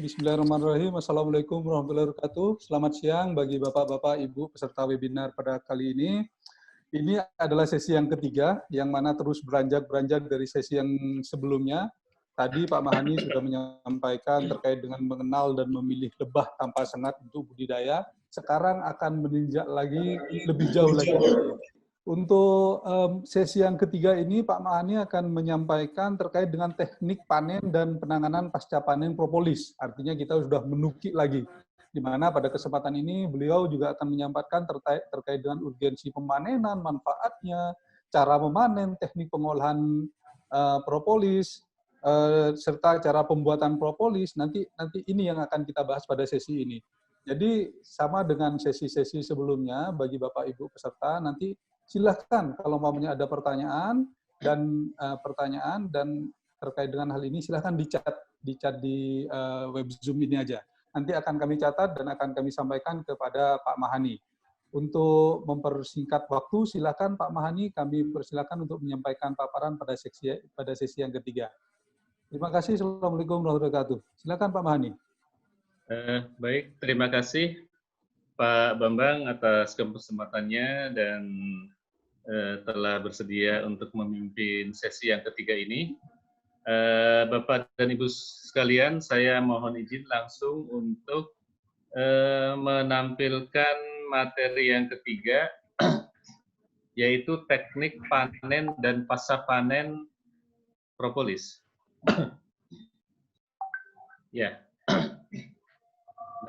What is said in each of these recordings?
Bismillahirrahmanirrahim. Assalamualaikum warahmatullahi wabarakatuh. Selamat siang bagi Bapak-Bapak, Ibu peserta webinar pada kali ini. Ini adalah sesi yang ketiga, yang mana terus beranjak dari sesi yang sebelumnya. Tadi Pak Mahani sudah menyampaikan terkait dengan mengenal dan memilih lebah tanpa sengat untuk budidaya. Sekarang akan meninjak lagi, lebih jauh lagi. Untuk sesi yang ketiga ini, Pak Mahani akan menyampaikan terkait dengan teknik panen dan penanganan pasca panen propolis. Artinya kita sudah menukik lagi, di mana pada kesempatan ini beliau juga akan menyampaikan terkait dengan urgensi pemanenan, manfaatnya, cara memanen, teknik pengolahan propolis, serta cara pembuatan propolis. Nanti ini yang akan kita bahas pada sesi ini. Jadi sama dengan sesi-sesi sebelumnya, bagi Bapak Ibu peserta, nanti silahkan kalau mamanya ada pertanyaan dan terkait dengan hal ini silahkan di-chat di web Zoom ini aja. Nanti akan kami catat dan akan kami sampaikan kepada Pak Mahani. Untuk mempersingkat waktu, silakan Pak Mahani, kami persilakan untuk menyampaikan paparan pada sesi yang ketiga. Terima kasih. Assalamualaikum warahmatullahi wabarakatuh. Silakan Pak Mahani. Baik, terima kasih Pak Bambang atas kesempatannya dan telah bersedia untuk memimpin sesi yang ketiga ini. Bapak dan Ibu sekalian, saya mohon izin langsung untuk menampilkan materi yang ketiga, yaitu teknik panen dan pasca panen propolis. Ya,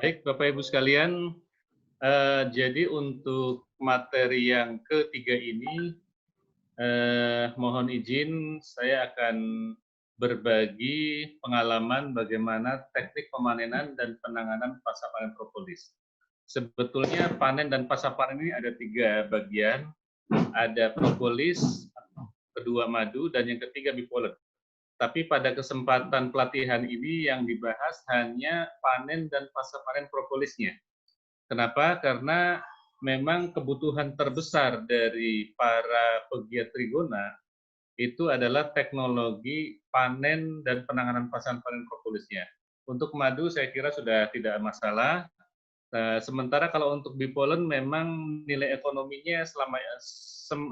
baik Bapak Ibu sekalian, jadi untuk materi yang ketiga ini, mohon izin saya akan berbagi pengalaman bagaimana teknik pemanenan dan penanganan pasca panen propolis. Sebetulnya panen dan pasca panen ini ada 3 bagian, ada propolis, kedua madu, dan yang ketiga bipolen. Tapi pada kesempatan pelatihan ini yang dibahas hanya panen dan pasca panen propolisnya. Kenapa? Karena memang kebutuhan terbesar dari para pegiat trigona itu adalah teknologi panen dan penanganan pasca panen propolisnya. Untuk madu saya kira sudah tidak masalah. Sementara kalau untuk bipolen memang nilai ekonominya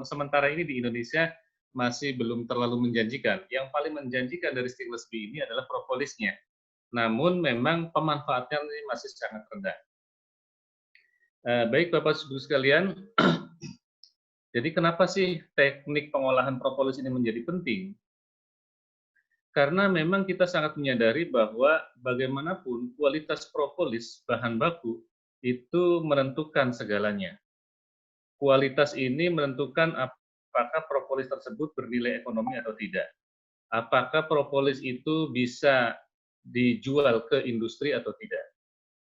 sementara ini di Indonesia masih belum terlalu menjanjikan. Yang paling menjanjikan dari Stingless Bee ini adalah propolisnya. Namun memang pemanfaatannya masih sangat rendah. Baik Bapak Ibu sekalian, jadi kenapa sih teknik pengolahan propolis ini menjadi penting? Karena memang kita sangat menyadari bahwa bagaimanapun kualitas propolis bahan baku itu menentukan segalanya. Kualitas ini menentukan apakah propolis tersebut bernilai ekonomi atau tidak. Apakah propolis itu bisa dijual ke industri atau tidak.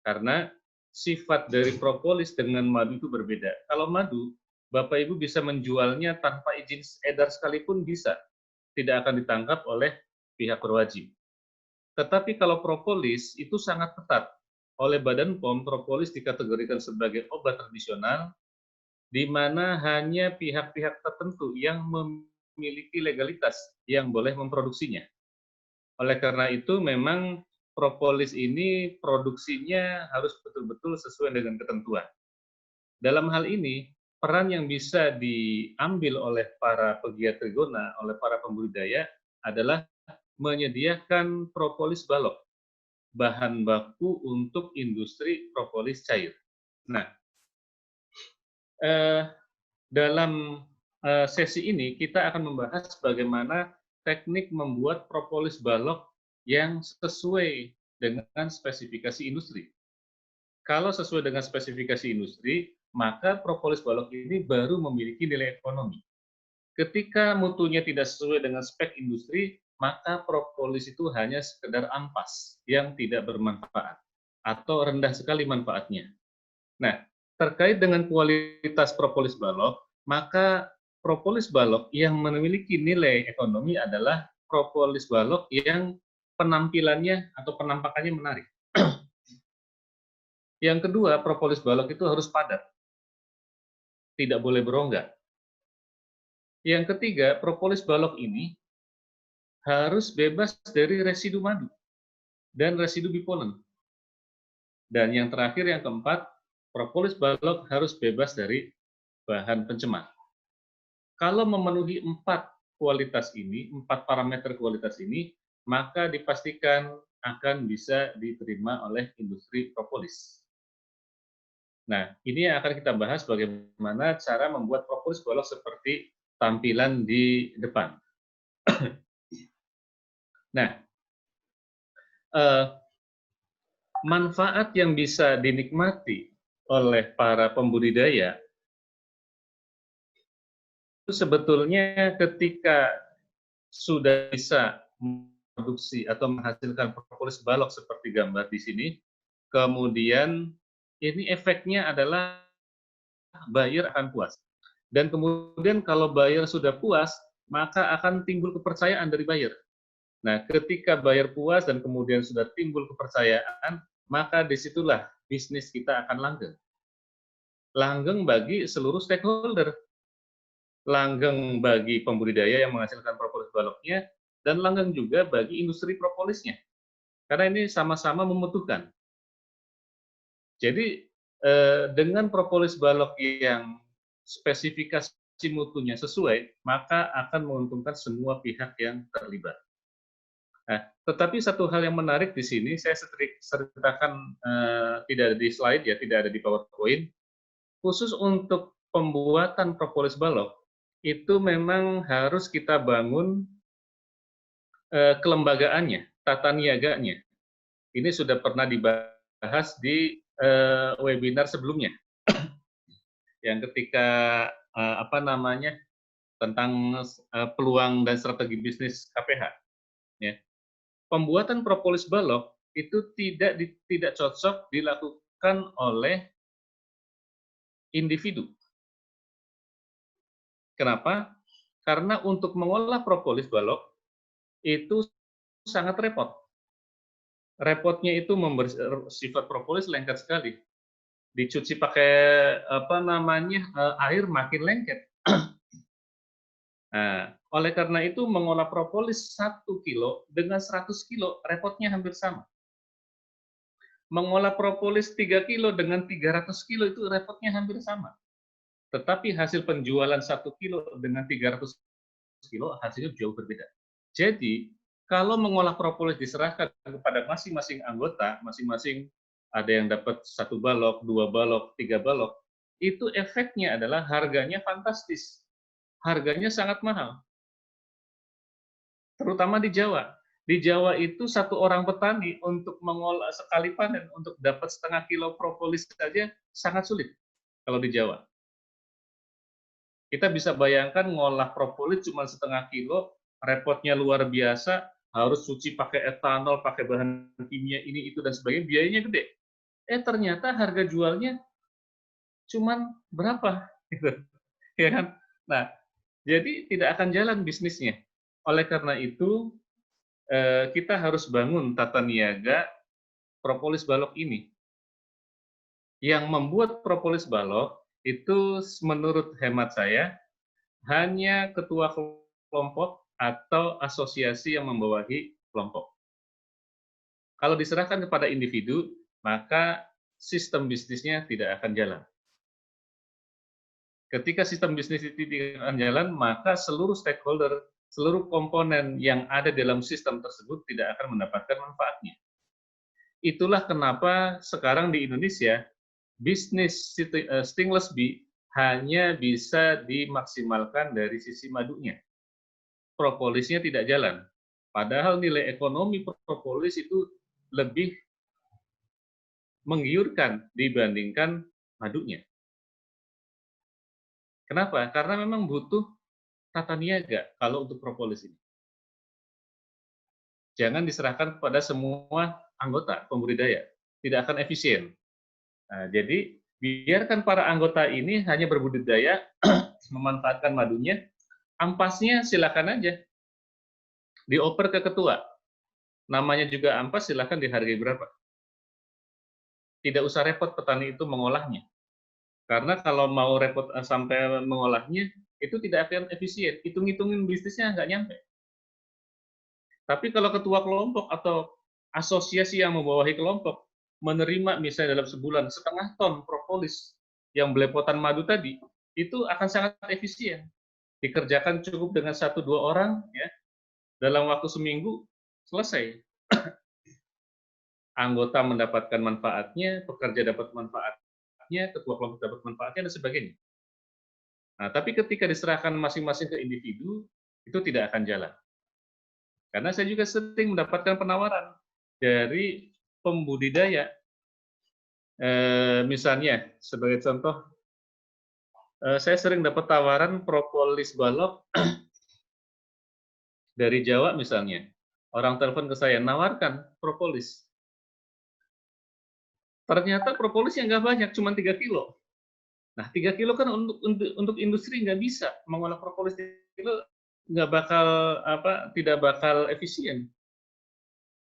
Karena sifat dari propolis dengan madu itu berbeda. Kalau madu, Bapak Ibu bisa menjualnya tanpa izin edar sekalipun bisa. Tidak akan ditangkap oleh pihak berwajib. Tetapi kalau propolis itu sangat ketat. Oleh Badan POM, propolis dikategorikan sebagai obat tradisional, di mana hanya pihak-pihak tertentu yang memiliki legalitas yang boleh memproduksinya. Oleh karena itu memang propolis ini produksinya harus betul-betul sesuai dengan ketentuan. Dalam hal ini, peran yang bisa diambil oleh para pegiat trigona, oleh para pembudidaya adalah menyediakan propolis balok, bahan baku untuk industri propolis cair. Nah, dalam sesi ini kita akan membahas bagaimana teknik membuat propolis balok yang sesuai dengan spesifikasi industri. Kalau sesuai dengan spesifikasi industri, maka propolis balok ini baru memiliki nilai ekonomi. Ketika mutunya tidak sesuai dengan spek industri, maka propolis itu hanya sekedar ampas yang tidak bermanfaat atau rendah sekali manfaatnya. Nah, terkait dengan kualitas propolis balok, maka propolis balok yang memiliki nilai ekonomi adalah propolis balok yang penampilannya atau penampakannya menarik. Yang kedua, propolis balok itu harus padat, tidak boleh berongga. Yang ketiga, propolis balok ini harus bebas dari residu madu. dan residu bipolen. Dan yang terakhir, yang keempat, propolis balok harus bebas dari bahan pencemar. Kalau memenuhi 4 kualitas ini, 4 parameter kualitas ini, maka dipastikan akan bisa diterima oleh industri propolis. Nah, ini yang akan kita bahas bagaimana cara membuat propolis balok seperti tampilan di depan. Nah, manfaat yang bisa dinikmati oleh para pembudidaya itu sebetulnya ketika sudah bisa memproduksi atau menghasilkan propolis balok seperti gambar di sini, kemudian ini efeknya adalah buyer akan puas. Dan kemudian kalau buyer sudah puas, maka akan timbul kepercayaan dari buyer. Nah, ketika buyer puas dan kemudian sudah timbul kepercayaan, maka disitulah bisnis kita akan langgeng. Langgeng bagi seluruh stakeholder. Langgeng bagi pembudidaya yang menghasilkan propolis baloknya, dan langgeng juga bagi industri propolisnya. Karena ini sama-sama membutuhkan. Jadi, dengan propolis balok yang spesifikasi mutunya sesuai, maka akan menguntungkan semua pihak yang terlibat. Nah, tetapi satu hal yang menarik di sini, saya ceritakan, tidak ada di slide ya, tidak ada di PowerPoint, khusus untuk pembuatan propolis balok, itu memang harus kita bangun kelembagaannya, tata niaganya. Ini sudah pernah dibahas di webinar sebelumnya, yang ketika tentang peluang dan strategi bisnis KPH. Ya. Pembuatan propolis balok itu tidak cocok dilakukan oleh individu. Kenapa? Karena untuk mengolah propolis balok itu sangat repot. Repotnya itu sifat propolis lengket sekali. Dicuci pakai air makin lengket. Nah, oleh karena itu mengolah propolis 1 kilo dengan 100 kilo repotnya hampir sama. Mengolah propolis 3 kilo dengan 300 kilo itu repotnya hampir sama. Tetapi hasil penjualan 1 kilo dengan 300 kilo hasilnya jauh berbeda. Jadi, kalau mengolah propolis diserahkan kepada masing-masing anggota, masing-masing ada yang dapat 1 balok, 2 balok, 3 balok, itu efeknya adalah harganya fantastis. Harganya sangat mahal. Terutama di Jawa. Di Jawa itu 1 orang petani untuk mengolah sekali panen untuk dapat setengah kilo propolis saja sangat sulit kalau di Jawa. Kita bisa bayangkan ngolah propolis cuma setengah kilo, repotnya luar biasa, harus cuci pakai etanol, pakai bahan kimia ini itu dan sebagainya, biayanya gede. Ternyata harga jualnya cuman berapa gitu. Ya kan? Nah, jadi tidak akan jalan bisnisnya. Oleh karena itu, kita harus bangun tata niaga propolis balok ini. Yang membuat propolis balok itu menurut hemat saya hanya ketua kelompok atau asosiasi yang membawahi kelompok. Kalau diserahkan kepada individu, maka sistem bisnisnya tidak akan jalan. Ketika sistem bisnis itu tidak akan jalan, maka seluruh stakeholder, seluruh komponen yang ada dalam sistem tersebut tidak akan mendapatkan manfaatnya. Itulah kenapa sekarang di Indonesia, bisnis stingless bee hanya bisa dimaksimalkan dari sisi madunya. Propolisnya tidak jalan. Padahal nilai ekonomi propolis itu lebih menggiurkan dibandingkan madunya. Kenapa? Karena memang butuh tata niaga kalau untuk propolis ini. Jangan diserahkan kepada semua anggota pembudidaya, tidak akan efisien. Nah, jadi biarkan para anggota ini hanya berbudidaya, memanfaatkan madunya, ampasnya silakan aja dioper ke ketua. Namanya juga ampas, silakan dihargai berapa. Tidak usah repot petani itu mengolahnya. Karena kalau mau repot sampai mengolahnya, itu tidak akan efisien. Hitung-hitungin bisnisnya nggak nyampe. Tapi kalau ketua kelompok atau asosiasi yang membawahi kelompok menerima misalnya dalam sebulan 0,5 ton propolis yang belepotan madu tadi, itu akan sangat efisien. Dikerjakan cukup dengan 1-2 orang, ya, dalam waktu seminggu selesai. Anggota mendapatkan manfaatnya, pekerja dapat manfaatnya, ketua kelompok dapat manfaatnya, dan sebagainya. Nah, tapi ketika diserahkan masing-masing ke individu, itu tidak akan jalan. Karena saya juga sering mendapatkan penawaran dari pembudidaya. Misalnya, sebagai contoh, saya sering dapat tawaran propolis balok dari Jawa misalnya. Orang telepon ke saya, nawarkan propolis. Ternyata propolisnya nggak banyak, cuma 3 kilo. Nah, 3 kilo kan untuk industri nggak bisa. Mengolah propolis 3 kilo nggak bakal, tidak bakal efisien.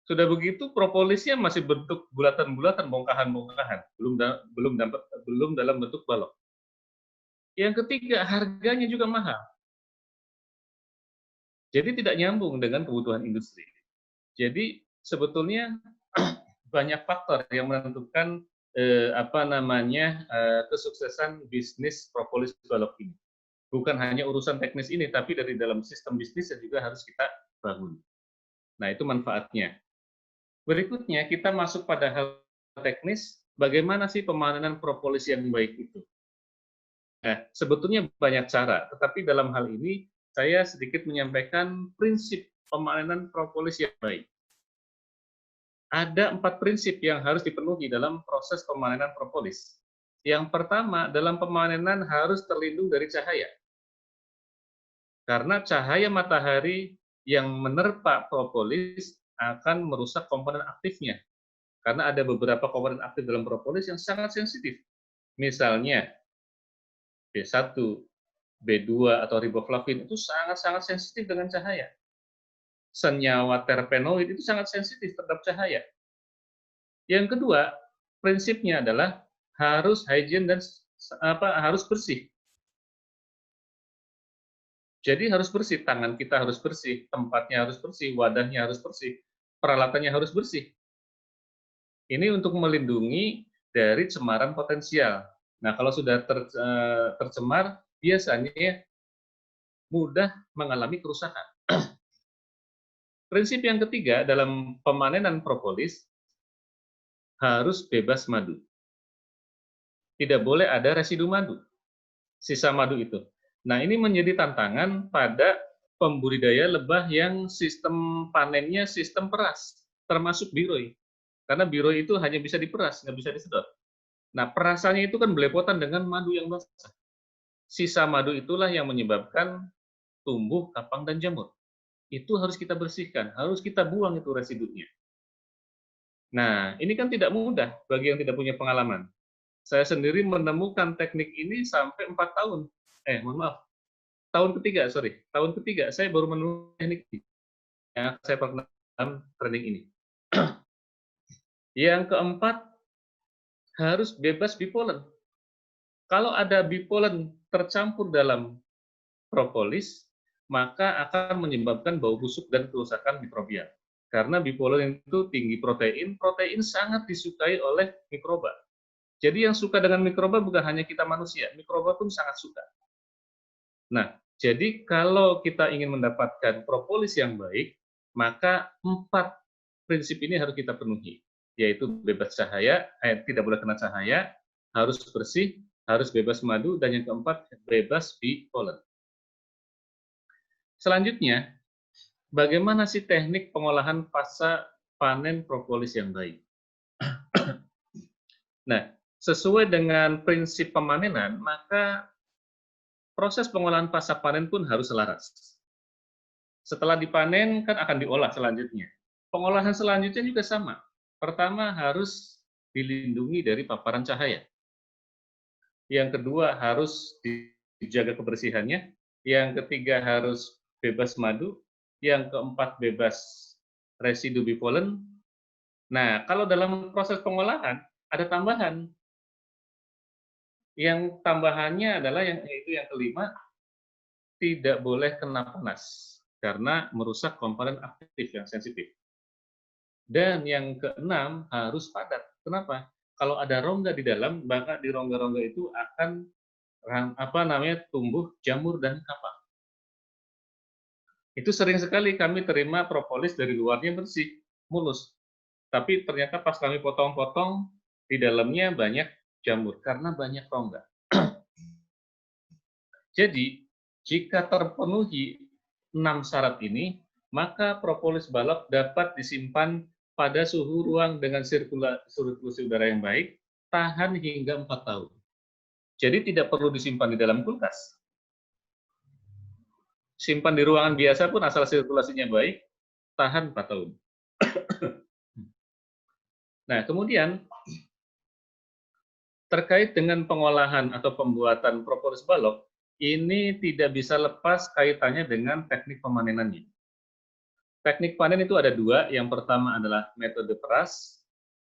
Sudah begitu propolisnya masih bentuk bulatan-bulatan, bongkahan-bongkahan, belum dalam bentuk balok. Yang ketiga, harganya juga mahal. Jadi tidak nyambung dengan kebutuhan industri. Jadi sebetulnya banyak faktor yang menentukan kesuksesan bisnis propolis balok ini. Bukan hanya urusan teknis ini, tapi dari dalam sistem bisnis yang juga harus kita bangun. Nah, itu manfaatnya. Berikutnya, kita masuk pada hal teknis, bagaimana sih pemanenan propolis yang baik itu? Nah, sebetulnya banyak cara, tetapi dalam hal ini saya sedikit menyampaikan prinsip pemanenan propolis yang baik. Ada 4 prinsip yang harus dipenuhi dalam proses pemanenan propolis. Yang pertama, dalam pemanenan harus terlindung dari cahaya. Karena cahaya matahari yang menerpa propolis akan merusak komponen aktifnya. Karena ada beberapa komponen aktif dalam propolis yang sangat sensitif. Misalnya, B1, B2, atau riboflavin itu sangat-sangat sensitif dengan cahaya. Senyawa terpenoid itu sangat sensitif terhadap cahaya. Yang kedua, prinsipnya adalah harus hygiene dan harus bersih. Jadi harus bersih, tangan kita harus bersih, tempatnya harus bersih, wadahnya harus bersih, peralatannya harus bersih. Ini untuk melindungi dari cemaran potensial. Nah, kalau sudah tercemar, biasanya mudah mengalami kerusakan. Prinsip yang ketiga dalam pemanenan propolis, harus bebas madu. Tidak boleh ada residu madu, sisa madu itu. Nah, ini menjadi tantangan pada pembudidaya lebah yang sistem panennya sistem peras, termasuk biroi. Karena biroi itu hanya bisa diperas, nggak bisa disedot. Nah, perasannya itu kan belepotan dengan madu yang basah. Sisa madu itulah yang menyebabkan tumbuh kapang dan jamur. Itu harus kita bersihkan, harus kita buang itu residunya. Nah, ini kan tidak mudah bagi yang tidak punya pengalaman. Saya sendiri menemukan teknik ini sampai 4 tahun. Mohon maaf, tahun ketiga saya baru menemukan teknik ini yang saya pernah dalam training ini. Yang keempat, harus bebas bipolen. Kalau ada bipolen tercampur dalam propolis, maka akan menyebabkan bau busuk dan kerusakan mikrobial. Karena bipolen itu tinggi protein, protein sangat disukai oleh mikroba. Jadi yang suka dengan mikroba bukan hanya kita manusia, mikroba pun sangat suka. Nah, jadi kalau kita ingin mendapatkan propolis yang baik, maka 4 prinsip ini harus kita penuhi, yaitu bebas cahaya, tidak boleh kena cahaya, harus bersih, harus bebas madu, dan yang keempat, bebas bipolen. Selanjutnya, bagaimana sih teknik pengolahan pasca panen propolis yang baik? Nah, sesuai dengan prinsip pemanenan, maka proses pengolahan pasca panen pun harus selaras. Setelah dipanen, kan akan diolah selanjutnya. Pengolahan selanjutnya juga sama. Pertama, harus dilindungi dari paparan cahaya. Yang kedua, harus dijaga kebersihannya. Yang ketiga, harus bebas madu. Yang keempat, bebas residu bipolen. Nah, kalau dalam proses pengolahan, ada tambahan. Yang tambahannya adalah yaitu yang kelima, tidak boleh kena panas karena merusak komponen aktif yang sensitif. Dan yang keenam, harus padat. Kenapa? Kalau ada rongga di dalam, maka di rongga-rongga itu akan tumbuh jamur dan kapal. Itu sering sekali kami terima propolis dari luarnya bersih, mulus. Tapi ternyata pas kami potong-potong, di dalamnya banyak jamur karena banyak rongga. Jadi, jika terpenuhi 6 syarat ini, maka propolis balok dapat disimpan pada suhu ruang dengan sirkulasi udara yang baik, tahan hingga 4 tahun. Jadi tidak perlu disimpan di dalam kulkas. Simpan di ruangan biasa pun asal sirkulasinya baik, tahan 4 tahun. Nah, kemudian terkait dengan pengolahan atau pembuatan propolis balok, ini tidak bisa lepas kaitannya dengan teknik pemanenannya. Teknik panen itu ada dua, yang pertama adalah metode peras.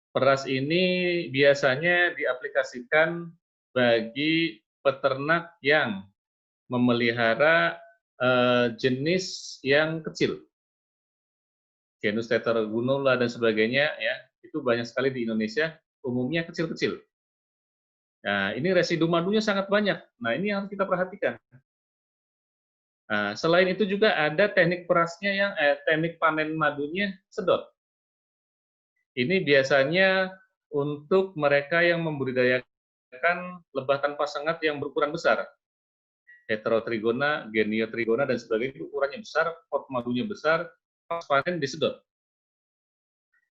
Peras ini biasanya diaplikasikan bagi peternak yang memelihara jenis yang kecil. Genus Tetragonula dan sebagainya, ya, itu banyak sekali di Indonesia, umumnya kecil-kecil. Nah, ini residu madunya sangat banyak. Nah, ini yang harus kita perhatikan. Nah, selain itu juga ada teknik perasnya yang teknik panen madunya sedot. Ini biasanya untuk mereka yang membudidayakan lebah tanpa sengat yang berukuran besar. Heterotrigona, Geniotrigona, dan sebagainya, ukurannya besar, pot madunya besar, pas panen disedot.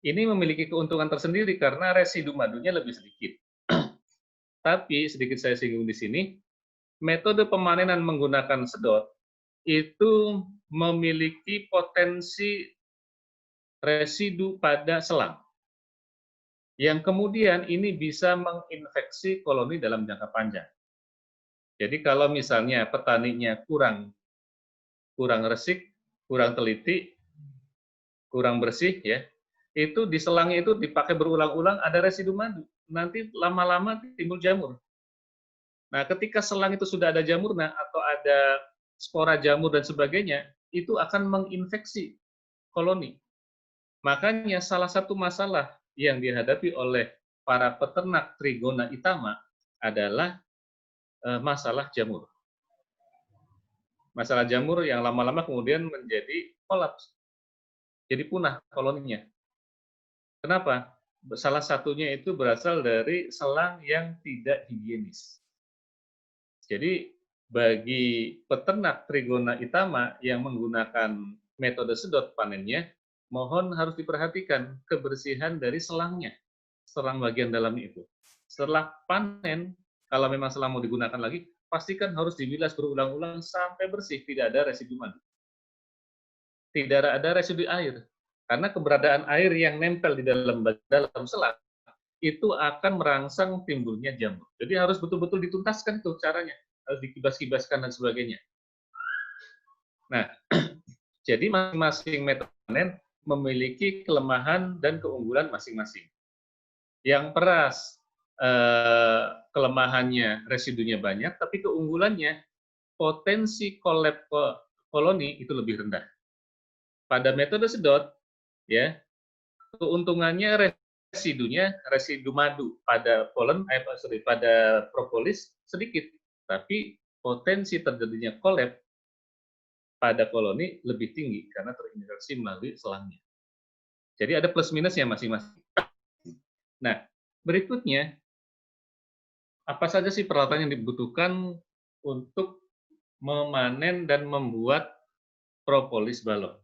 Ini memiliki keuntungan tersendiri karena residu madunya lebih sedikit. Tapi, sedikit saya singgung di sini, metode pemanenan menggunakan sedot itu memiliki potensi residu pada selang, yang kemudian ini bisa menginfeksi koloni dalam jangka panjang. Jadi kalau misalnya petaninya kurang resik, kurang teliti, kurang bersih, ya, itu di selangnya itu dipakai berulang-ulang ada residu madu. Nanti lama-lama timbul jamur. Nah, ketika selang itu sudah ada jamurnya atau ada spora jamur dan sebagainya, itu akan menginfeksi koloni. Makanya salah satu masalah yang dihadapi oleh para peternak Trigona itama adalah masalah jamur. Masalah jamur yang lama-lama kemudian menjadi kolaps. Jadi punah koloninya. Kenapa? Salah satunya itu berasal dari selang yang tidak higienis. Jadi bagi peternak Trigona itama yang menggunakan metode sedot panennya, mohon harus diperhatikan kebersihan dari selangnya, selang bagian dalamnya itu. Setelah panen, kalau memang selang mau digunakan lagi, pastikan harus dibilas berulang-ulang sampai bersih, tidak ada residu madu. Tidak ada residu air, karena keberadaan air yang nempel di dalam selang itu akan merangsang timbulnya jamur. Jadi harus betul-betul dituntaskan tuh caranya, harus dikibas-kibaskan dan sebagainya. Nah, jadi masing-masing metode panen memiliki kelemahan dan keunggulan masing-masing. Yang peras, kelemahannya residunya banyak, tapi keunggulannya potensi koloni itu lebih rendah. Pada metode sedot, ya, keuntungannya residu madu pada pada propolis sedikit, tapi potensi terjadinya kolap pada koloni lebih tinggi karena terinfeksi melalui selangnya. Jadi ada plus minusnya masing-masing. Nah, berikutnya, apa saja sih peralatan yang dibutuhkan untuk memanen dan membuat propolis balok?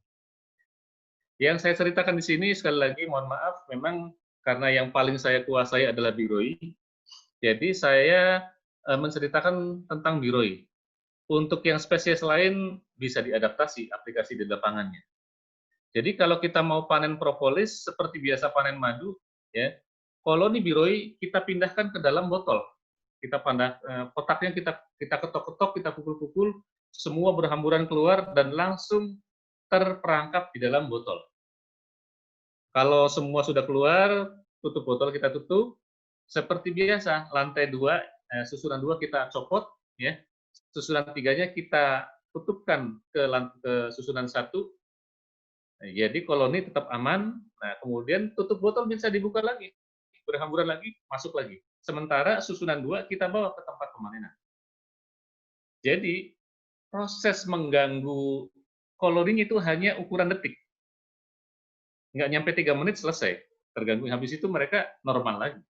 Yang saya ceritakan di sini, sekali lagi mohon maaf, memang karena yang paling saya kuasai adalah biroi, jadi saya menceritakan tentang biroi. Untuk yang spesies lain bisa diadaptasi aplikasi di lapangannya. Jadi kalau kita mau panen propolis seperti biasa panen madu, ya, koloni biroi kita pindahkan ke dalam botol. Kita kotaknya kita ketok-ketok, kita pukul-pukul, semua berhamburan keluar dan langsung terperangkap di dalam botol. Kalau semua sudah keluar, tutup botol kita tutup. Seperti biasa, lantai 2, susunan 2 kita copot, ya. Susunan 3-nya kita tutupkan ke susunan 1, Nah, jadi koloni tetap aman. Nah, kemudian tutup botol bisa dibuka lagi, berhamburan lagi, masuk lagi. Sementara susunan 2 kita bawa ke tempat pemanenan. Jadi proses mengganggu coloring itu hanya ukuran detik, nggak nyampe 3 menit selesai terganggu. Habis itu mereka normal lagi.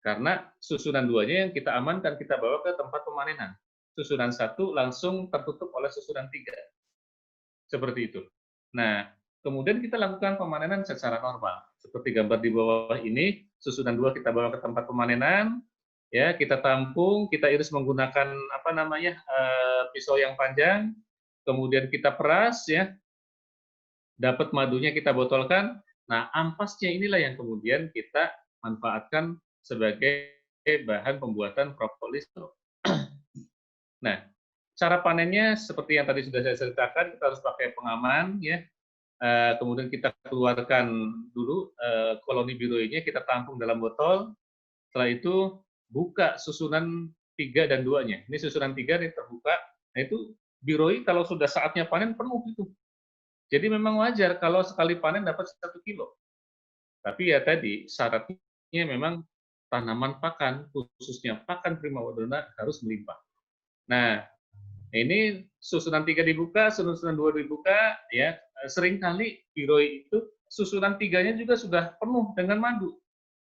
Karena susunan 2-nya yang kita amankan, kita bawa ke tempat pemanenan. Susunan 1 langsung tertutup oleh susunan 3. Seperti itu. Nah, kemudian kita lakukan pemanenan secara normal. Seperti gambar di bawah ini, susunan 2 kita bawa ke tempat pemanenan, ya, kita tampung, kita iris menggunakan apa namanya, pisau yang panjang, kemudian kita peras, ya, dapat madunya kita botolkan. Nah, ampasnya inilah yang kemudian kita manfaatkan sebagai bahan pembuatan propolis. Nah, cara panennya seperti yang tadi sudah saya ceritakan, kita harus pakai pengaman, ya. Kemudian kita keluarkan dulu koloni biroinya, kita tampung dalam botol. Setelah itu buka susunan 3 dan 2-nya. Ini susunan 3 nih terbuka. Nah, itu biroi kalau sudah saatnya panen penuh itu. Jadi memang wajar kalau sekali panen dapat 1 kilo. Tapi ya tadi, syaratnya memang tanaman pakan, khususnya pakan primadona harus melimpah. Nah, ini susunan 3 dibuka, susunan 2 dibuka, ya, seringkali biroi itu susunan 3-nya juga sudah penuh dengan madu.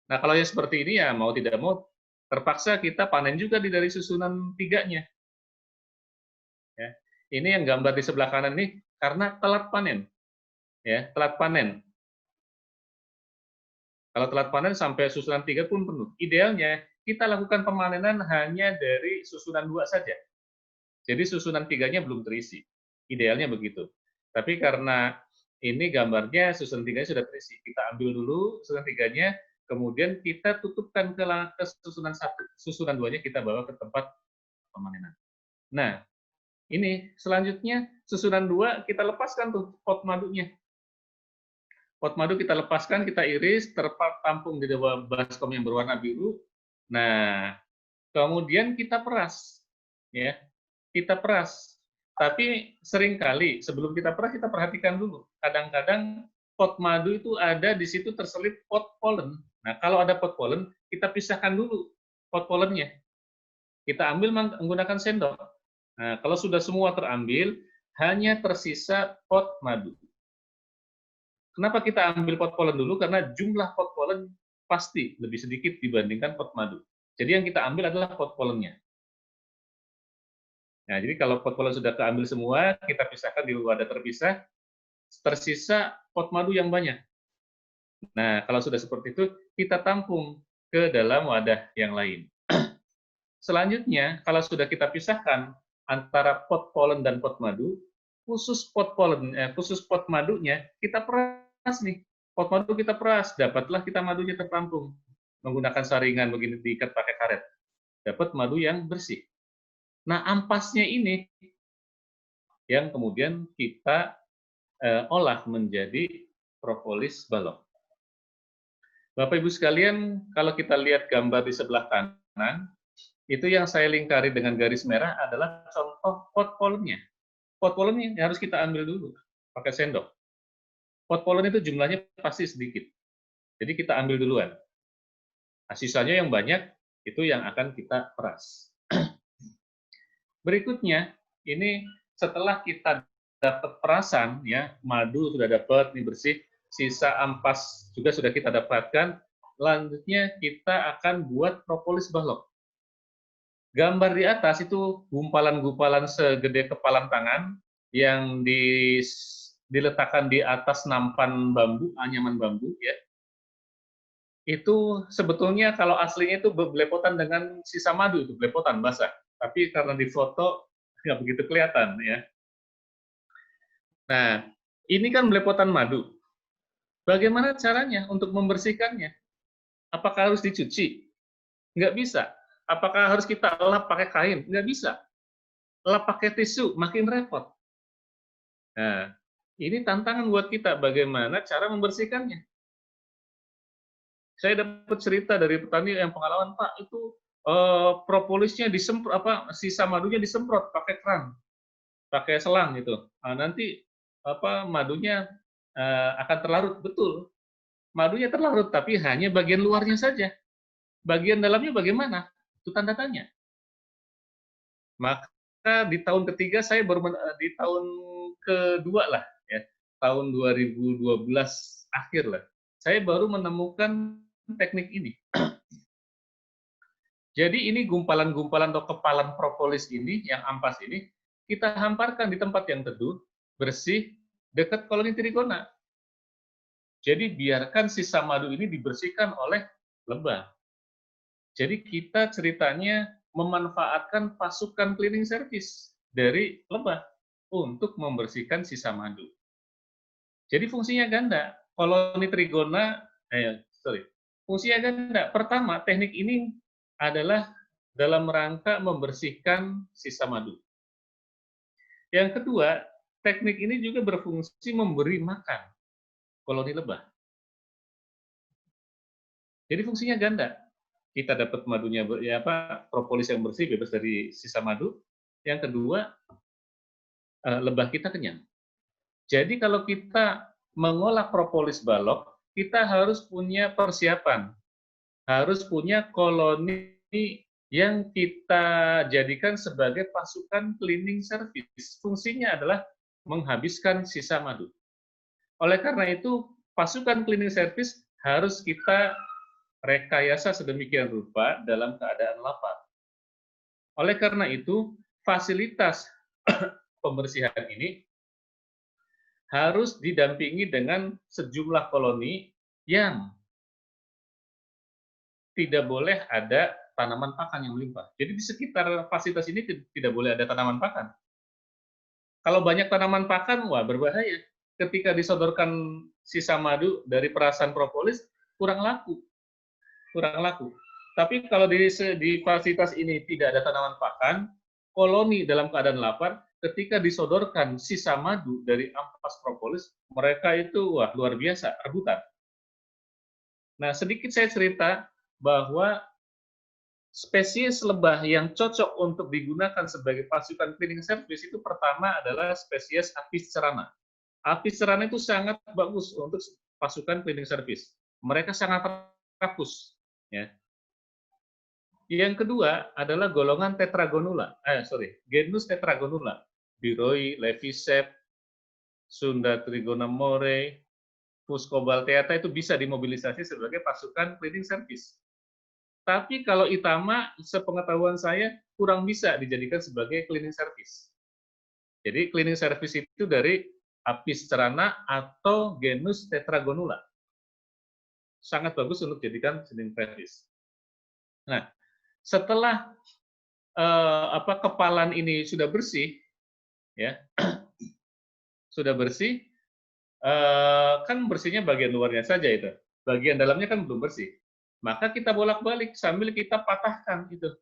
Nah, kalau yang seperti ini ya mau tidak mau terpaksa kita panen juga dari susunan 3-nya. Ya. Ini yang gambar di sebelah kanan ini karena telat panen. Ya, telat panen. Kalau telat panen sampai susunan 3 pun penuh. Idealnya kita lakukan pemanenan hanya dari susunan 2 saja. Jadi susunan 3-nya belum terisi. Idealnya begitu. Tapi karena ini gambarnya susunan 3-nya sudah terisi. Kita ambil dulu susunan 3-nya, kemudian kita tutupkan ke susunan 1. Susunan 2-nya kita bawa ke tempat pemanenan. Nah, ini selanjutnya susunan 2 kita lepaskan tuh pot madunya. Pot madu kita lepaskan, kita iris, tertampung di dalam baskom yang berwarna biru. Nah, kemudian kita peras. Ya, kita peras. Tapi seringkali sebelum kita peras kita perhatikan dulu. Kadang-kadang pot madu itu ada di situ terselip pot pollen. Nah, kalau ada pot pollen, kita pisahkan dulu pot pollennya. Kita ambil menggunakan sendok. Nah, kalau sudah semua terambil, hanya tersisa pot madu. Kenapa kita ambil pot pollen dulu? Karena jumlah pot pollen pasti lebih sedikit dibandingkan pot madu. Jadi yang kita ambil adalah pot pollennya. Nah, jadi kalau pot pollen sudah keambil semua, kita pisahkan di wadah terpisah, tersisa pot madu yang banyak. Nah, kalau sudah seperti itu, kita tampung ke dalam wadah yang lain. Selanjutnya, kalau sudah kita pisahkan antara pot pollen dan pot madu, khusus pot madunya kita peras nih. Pot madu kita peras, dapatlah kita madunya tertampung. Menggunakan saringan begini diikat pakai karet. Dapat madu yang bersih. Nah, ampasnya ini yang kemudian kita olah menjadi propolis balok. Bapak Ibu sekalian, kalau kita lihat gambar di sebelah kanan, itu yang saya lingkari dengan garis merah adalah contoh pot pollennya. Pot pollen yang harus kita ambil dulu pakai sendok. Pot pollen itu jumlahnya pasti sedikit. Jadi kita ambil duluan. Nah, sisanya yang banyak itu yang akan kita peras. Berikutnya, ini setelah kita dapat perasan, ya, madu sudah dapat, ini bersih, sisa ampas juga sudah kita dapatkan, selanjutnya kita akan buat propolis balok. Gambar di atas itu gumpalan-gumpalan segede kepalan tangan yang diletakkan di atas nampan bambu, anyaman bambu, ya. Itu sebetulnya kalau aslinya itu belepotan dengan sisa madu, itu belepotan basah. Tapi karena di foto nggak begitu kelihatan, ya. Nah, ini kan belepotan madu. Bagaimana caranya untuk membersihkannya? Apakah harus dicuci? Nggak bisa. Apakah harus kita lap pakai kain? Nggak bisa. Lap pakai tisu, makin repot. Nah, ini tantangan buat kita, bagaimana cara membersihkannya. Saya dapat cerita dari petani yang pengalaman, Pak, itu propolisnya disemprot, sisa madunya disemprot pakai keran, pakai selang gitu. Nah, nanti madunya akan terlarut. Betul, madunya terlarut, tapi hanya bagian luarnya saja. Bagian dalamnya bagaimana? Itu tanda tanya. Maka di tahun ketiga saya di tahun kedua lah, ya, tahun 2012 akhir lah, saya baru menemukan teknik ini. Jadi ini gumpalan-gumpalan atau kepalan propolis ini, yang ampas ini, kita hamparkan di tempat yang teduh, bersih, dekat koloni trigona. Jadi biarkan sisa madu ini dibersihkan oleh lebah. Jadi kita ceritanya memanfaatkan pasukan cleaning service dari lebah untuk membersihkan sisa madu. Jadi fungsinya ganda. Koloni trigona, fungsinya ganda. Pertama, teknik ini adalah dalam rangka membersihkan sisa madu. Yang kedua, teknik ini juga berfungsi memberi makan koloni lebah. Jadi fungsinya ganda. Kita dapat madunya, propolis yang bersih, bebas dari sisa madu. Yang kedua, lebah kita kenyang. Jadi kalau kita mengolah propolis balok, kita harus punya persiapan, harus punya koloni yang kita jadikan sebagai pasukan cleaning service. Fungsinya adalah menghabiskan sisa madu. Oleh karena itu, pasukan cleaning service harus kita rekayasa sedemikian rupa dalam keadaan lapar. Oleh karena itu, fasilitas pembersihan ini harus didampingi dengan sejumlah koloni yang tidak boleh ada tanaman pakan yang melimpah. Jadi di sekitar fasilitas ini tidak boleh ada tanaman pakan. Kalau banyak tanaman pakan, wah berbahaya. Ketika disodorkan sisa madu dari perasan propolis, kurang laku. Tapi kalau di fasilitas ini tidak ada tanaman pakan, koloni dalam keadaan lapar, ketika disodorkan sisa madu dari ampas propolis, mereka itu wah luar biasa, rebutan. Nah, sedikit saya cerita bahwa spesies lebah yang cocok untuk digunakan sebagai pasukan cleaning service itu pertama adalah spesies Apis cerana. Apis cerana itu sangat bagus untuk pasukan cleaning service. Mereka sangat rakus, ya. Yang kedua adalah golongan genus Tetragonula. Biroi, Levisep, Sunda Trigona more, Fuscobalteata itu bisa dimobilisasi sebagai pasukan cleaning service. Tapi kalau Itama, sepengetahuan saya, kurang bisa dijadikan sebagai cleaning service. Jadi cleaning service itu dari Apis cerana atau genus Tetragonula. Sangat bagus untuk dijadikan cleaning service. Nah, setelah kepalan ini sudah bersih, ya, sudah bersih, kan bersihnya bagian luarnya saja itu, bagian dalamnya kan belum bersih. Maka kita bolak-balik sambil kita patahkan itu,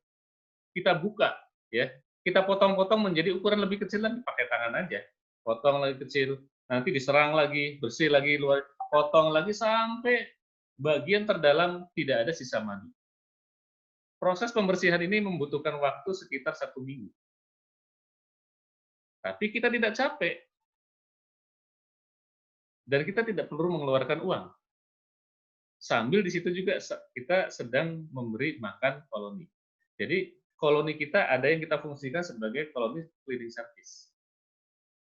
kita buka, ya, kita potong-potong menjadi ukuran lebih kecil lagi, pakai tangan aja, potong lagi kecil, nanti diserang lagi, bersih lagi luar, potong lagi sampai bagian terdalam tidak ada sisa madu. Proses pembersihan ini membutuhkan waktu sekitar 1 minggu. Tapi kita tidak capek. Dan kita tidak perlu mengeluarkan uang. Sambil di situ juga kita sedang memberi makan koloni. Jadi koloni kita ada yang kita fungsikan sebagai koloni cleaning service.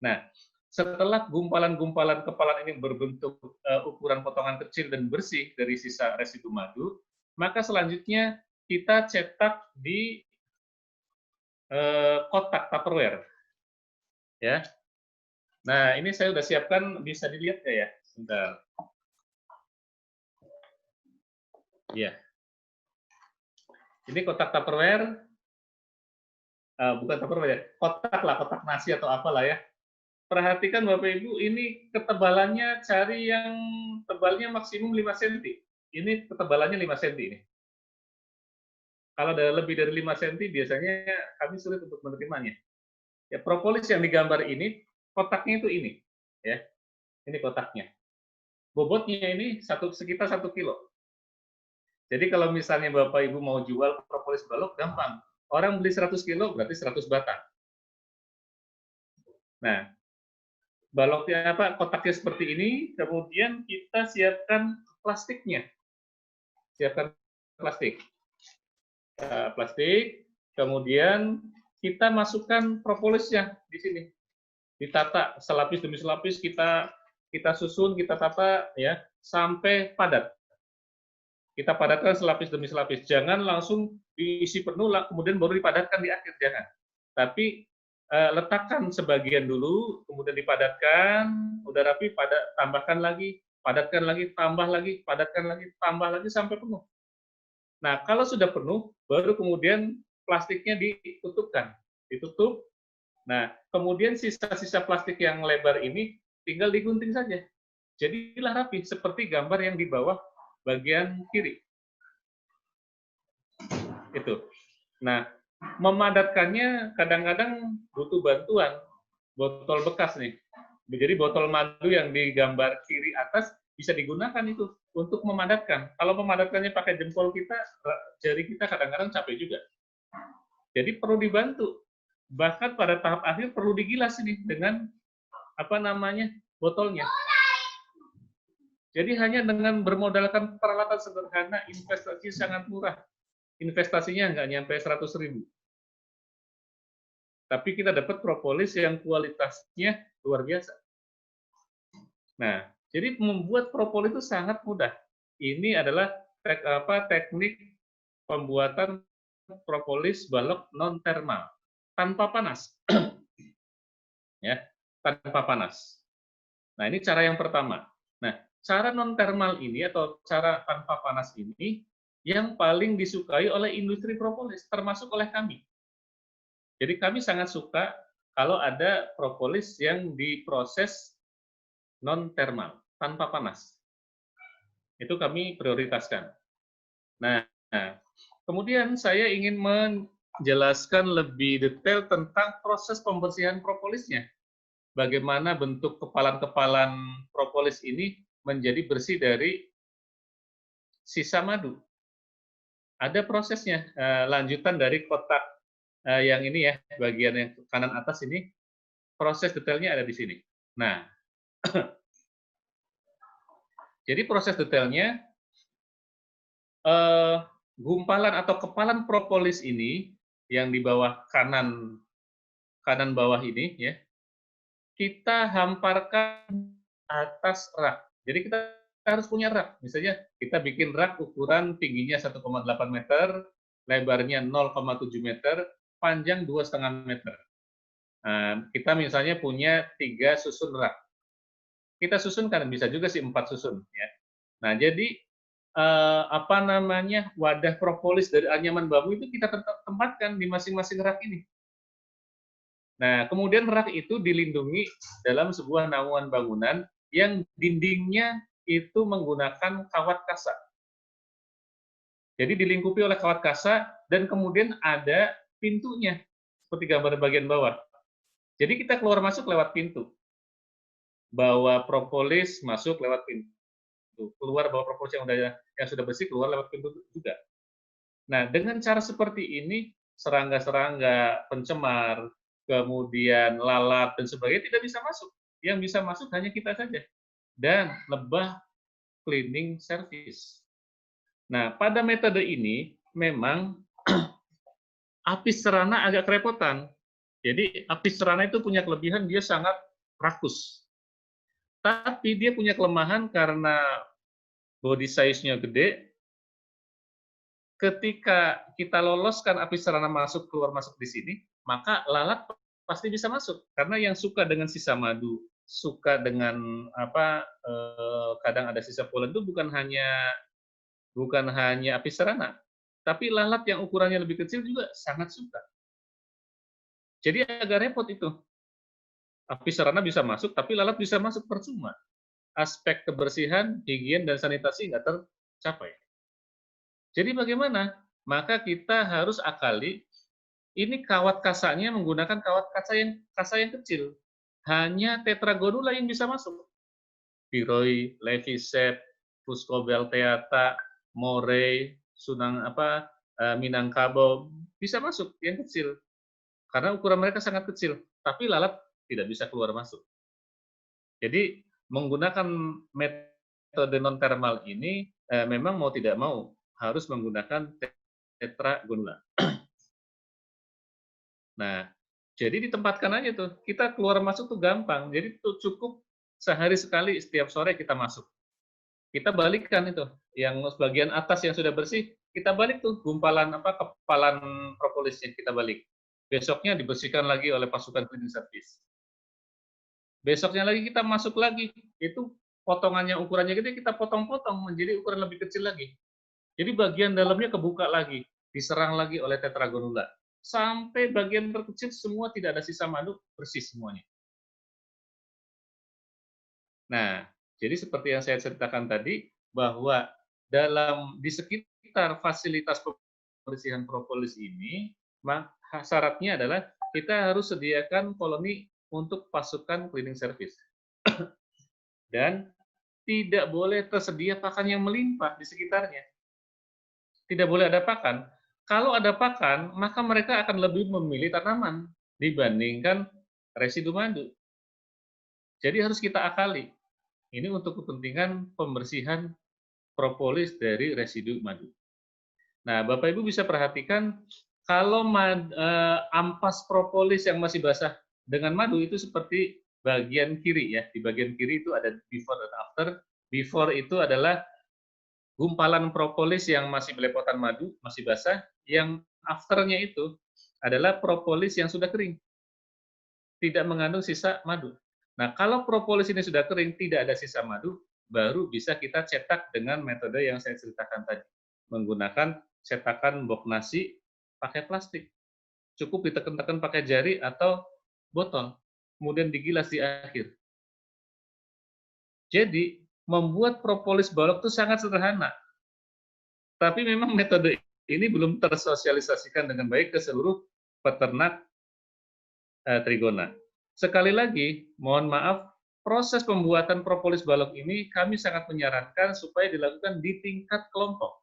Nah, setelah gumpalan-gumpalan kepalan ini berbentuk ukuran potongan kecil dan bersih dari sisa residu madu, maka selanjutnya kita cetak di kotak Tupperware, ya. Nah, ini saya sudah siapkan, bisa dilihat ya? Sebentar. Ya. Ini kotak Tupperware, bukan Tupperware, kotak nasi atau apalah ya. Perhatikan Bapak Ibu, ini ketebalannya cari yang tebalnya maksimum 5 cm. Ini ketebalannya 5 cm ini. Kalau ada lebih dari 5 cm, biasanya kami sulit untuk menerimanya. Ya, propolis yang digambar ini, kotaknya itu ini. Ya, ini kotaknya. Bobotnya ini sekitar 1 kilo. Jadi kalau misalnya Bapak Ibu mau jual propolis balok, gampang. Orang beli 100 kilo, berarti 100 batang. Nah, baloknya apa kotaknya seperti ini, kemudian kita siapkan plastiknya, siapkan plastik, plastik, kemudian kita masukkan propolisnya di sini, ditata selapis demi selapis, kita susun, kita tata ya sampai padat. Kita padatkan selapis demi selapis, jangan langsung diisi penuh kemudian baru dipadatkan di akhir, jangan. Tapi letakkan sebagian dulu, kemudian dipadatkan, udah rapi, tambahkan lagi, padatkan lagi, tambah lagi, padatkan lagi, tambah lagi sampai penuh. Nah, kalau sudah penuh, baru kemudian plastiknya ditutupkan, ditutup. Nah, kemudian sisa-sisa plastik yang lebar ini tinggal digunting saja. Jadilah rapi, seperti gambar yang di bawah bagian kiri. Itu. Nah, memadatkannya kadang-kadang butuh bantuan botol bekas nih. Jadi botol madu yang di gambar kiri atas bisa digunakan itu untuk memadatkan. Kalau memadatkannya pakai jempol kita, jari kita kadang-kadang capek juga. Jadi perlu dibantu. Bahkan pada tahap akhir perlu digilas ini dengan apa namanya botolnya. Jadi hanya dengan bermodalkan peralatan sederhana, investasi sangat murah. Investasinya nggak nyampe 100.000. Tapi kita dapat propolis yang kualitasnya luar biasa. Nah, jadi membuat propolis itu sangat mudah. Ini adalah teknik pembuatan propolis balok non termal tanpa panas. Ya, tanpa panas. Nah, ini cara yang pertama. Nah, cara non termal ini atau cara tanpa panas ini yang paling disukai oleh industri propolis, termasuk oleh kami. Jadi kami sangat suka kalau ada propolis yang diproses non termal, tanpa panas. Itu kami prioritaskan. Nah, kemudian saya ingin menjelaskan lebih detail tentang proses pembersihan propolisnya. Bagaimana bentuk kepalan-kepalan propolis ini menjadi bersih dari sisa madu. Ada prosesnya, lanjutan dari kotak yang ini ya, bagian yang kanan atas ini, proses detailnya ada di sini. Nah, jadi proses detailnya, gumpalan atau kepalan propolis ini, yang di bawah kanan bawah ini, ya, kita hamparkan atas rak. Jadi kita harus punya rak. Misalnya kita bikin rak ukuran tingginya 1,8 meter, lebarnya 0,7 meter, panjang 2,5 meter. Nah, kita misalnya punya 3 susun rak. Kita susunkan, bisa juga sih 4 susun. Ya. Nah, jadi apa namanya wadah propolis dari anyaman bambu itu kita tempatkan di masing-masing rak ini. Nah, kemudian rak itu dilindungi dalam sebuah naungan bangunan yang dindingnya itu menggunakan kawat kasa. Jadi dilingkupi oleh kawat kasa dan kemudian ada pintunya, seperti gambar bagian bawah. Jadi kita keluar masuk lewat pintu. Bawa propolis masuk lewat pintu. Keluar bawa propolis yang sudah bersih keluar lewat pintu juga. Nah, dengan cara seperti ini serangga-serangga, pencemar, kemudian lalat dan sebagainya tidak bisa masuk. Yang bisa masuk hanya kita saja. Dan lebah cleaning service. Nah, pada metode ini memang apis cerana agak kerepotan. Jadi apis cerana itu punya kelebihan dia sangat rakus. Tapi dia punya kelemahan karena body size-nya gede. Ketika kita loloskan apis cerana masuk keluar masuk di sini, maka lalat pasti bisa masuk karena yang suka dengan sisa madu, suka dengan kadang ada sisa polen itu bukan hanya apis cerana, tapi lalat yang ukurannya lebih kecil juga sangat suka. Jadi agak repot itu. Apis cerana bisa masuk, tapi lalat bisa masuk percuma. Aspek kebersihan, higien, dan sanitasi nggak tercapai. Jadi bagaimana? Maka kita harus akali, ini kawat kasanya menggunakan kawat kasa yang kecil. Hanya tetragonula yang bisa masuk. Pyrrhoi, Levisep, Fuscobelteata, Morei, Minangkabau, bisa masuk yang kecil. Karena ukuran mereka sangat kecil, tapi lalat tidak bisa keluar masuk. Jadi menggunakan metode non thermal ini memang mau tidak mau harus menggunakan tetragonula. Nah, jadi ditempatkan aja tuh, kita keluar masuk tuh gampang. Jadi tuh cukup sehari sekali setiap sore kita masuk. Kita balikkan itu, yang bagian atas yang sudah bersih, kita balik tuh gumpalan kepalan propolisnya kita balik. Besoknya dibersihkan lagi oleh pasukan cleaning service. Besoknya lagi kita masuk lagi, itu potongannya ukurannya gede kita potong-potong menjadi ukuran lebih kecil lagi. Jadi bagian dalamnya kebuka lagi, diserang lagi oleh tetragonula. Sampai bagian terkecil semua tidak ada sisa madu, bersih semuanya. Nah, jadi seperti yang saya ceritakan tadi, bahwa di sekitar fasilitas pembersihan propolis ini, syaratnya adalah kita harus sediakan koloni untuk pasukan cleaning service. Dan tidak boleh tersedia pakan yang melimpah di sekitarnya. Tidak boleh ada pakan. Kalau ada pakan, maka mereka akan lebih memilih tanaman dibandingkan residu madu. Jadi harus kita akali. Ini untuk kepentingan pembersihan propolis dari residu madu. Nah, Bapak Ibu bisa perhatikan kalau ampas propolis yang masih basah dengan madu itu seperti bagian kiri ya. Di bagian kiri itu ada before dan after. Before itu adalah gumpalan propolis yang masih belepotan madu, masih basah. Yang afternya itu adalah propolis yang sudah kering, tidak mengandung sisa madu. Nah, kalau propolis ini sudah kering, tidak ada sisa madu, baru bisa kita cetak dengan metode yang saya ceritakan tadi. Menggunakan cetakan box nasi pakai plastik. Cukup ditekan-tekan pakai jari atau botol, kemudian digilas di akhir. Jadi, membuat propolis balok itu sangat sederhana. Tapi memang metode ini belum tersosialisasikan dengan baik ke seluruh peternak trigona. Sekali lagi, mohon maaf, proses pembuatan propolis balok ini kami sangat menyarankan supaya dilakukan di tingkat kelompok,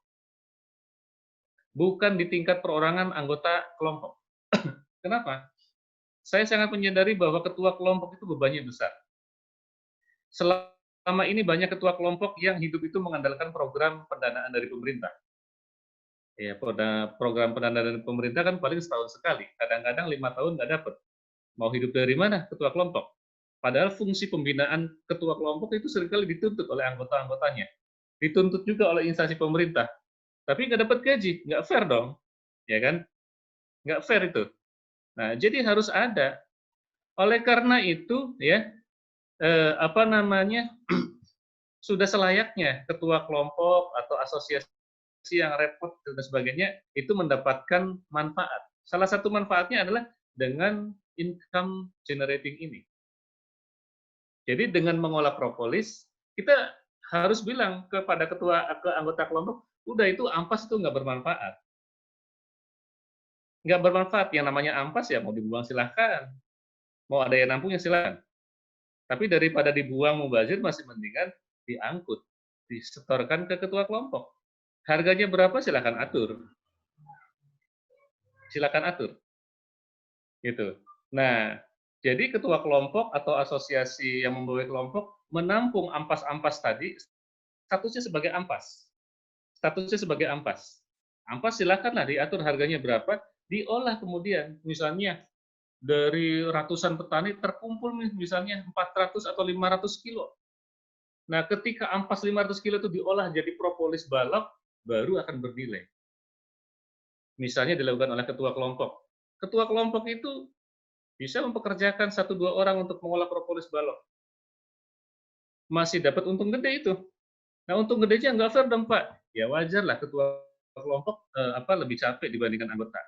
bukan di tingkat perorangan anggota kelompok. Kenapa? Saya sangat menyadari bahwa ketua kelompok itu bebannya besar. Selama ini banyak ketua kelompok yang hidup itu mengandalkan program pendanaan dari pemerintah. Ya, program pendanaan dari pemerintah kan paling setahun sekali, kadang-kadang 5 tahun nggak dapat. Mau hidup dari mana ketua kelompok? Padahal fungsi pembinaan ketua kelompok itu seringkali dituntut oleh anggota-anggotanya. Dituntut juga oleh instansi pemerintah. Tapi nggak dapat gaji, nggak fair dong. Ya kan? Nggak fair itu. Nah, jadi harus ada. Oleh karena itu, ya, sudah selayaknya ketua kelompok atau asosiasi yang repot dan sebagainya itu mendapatkan manfaat. Salah satu manfaatnya adalah dengan income generating ini. Jadi dengan mengolah propolis, kita harus bilang ke anggota kelompok, udah itu ampas itu nggak bermanfaat. Nggak bermanfaat, yang namanya ampas ya mau dibuang silahkan. Mau ada yang nampung ya silahkan. Tapi daripada dibuang mubazir, masih mendingan diangkut, disetorkan ke ketua kelompok. Harganya berapa silahkan atur. Silakan atur. Gitu. Nah, jadi ketua kelompok atau asosiasi yang membawa kelompok menampung ampas-ampas tadi, statusnya sebagai ampas. Statusnya sebagai ampas. Ampas silakanlah diatur harganya berapa, diolah kemudian. Misalnya dari ratusan petani terkumpul misalnya 400 atau 500 kilo. Nah, ketika ampas 500 kilo itu diolah jadi propolis balok, baru akan bernilai. Misalnya dilakukan oleh ketua kelompok. Ketua kelompok itu bisa mempekerjakan 1-2 orang untuk mengolah propolis balok. Masih dapat untung gede itu. Nah, untung gedenya nggak fair dong, Pak. Ya wajar lah ketua kelompok lebih capek dibandingkan anggota.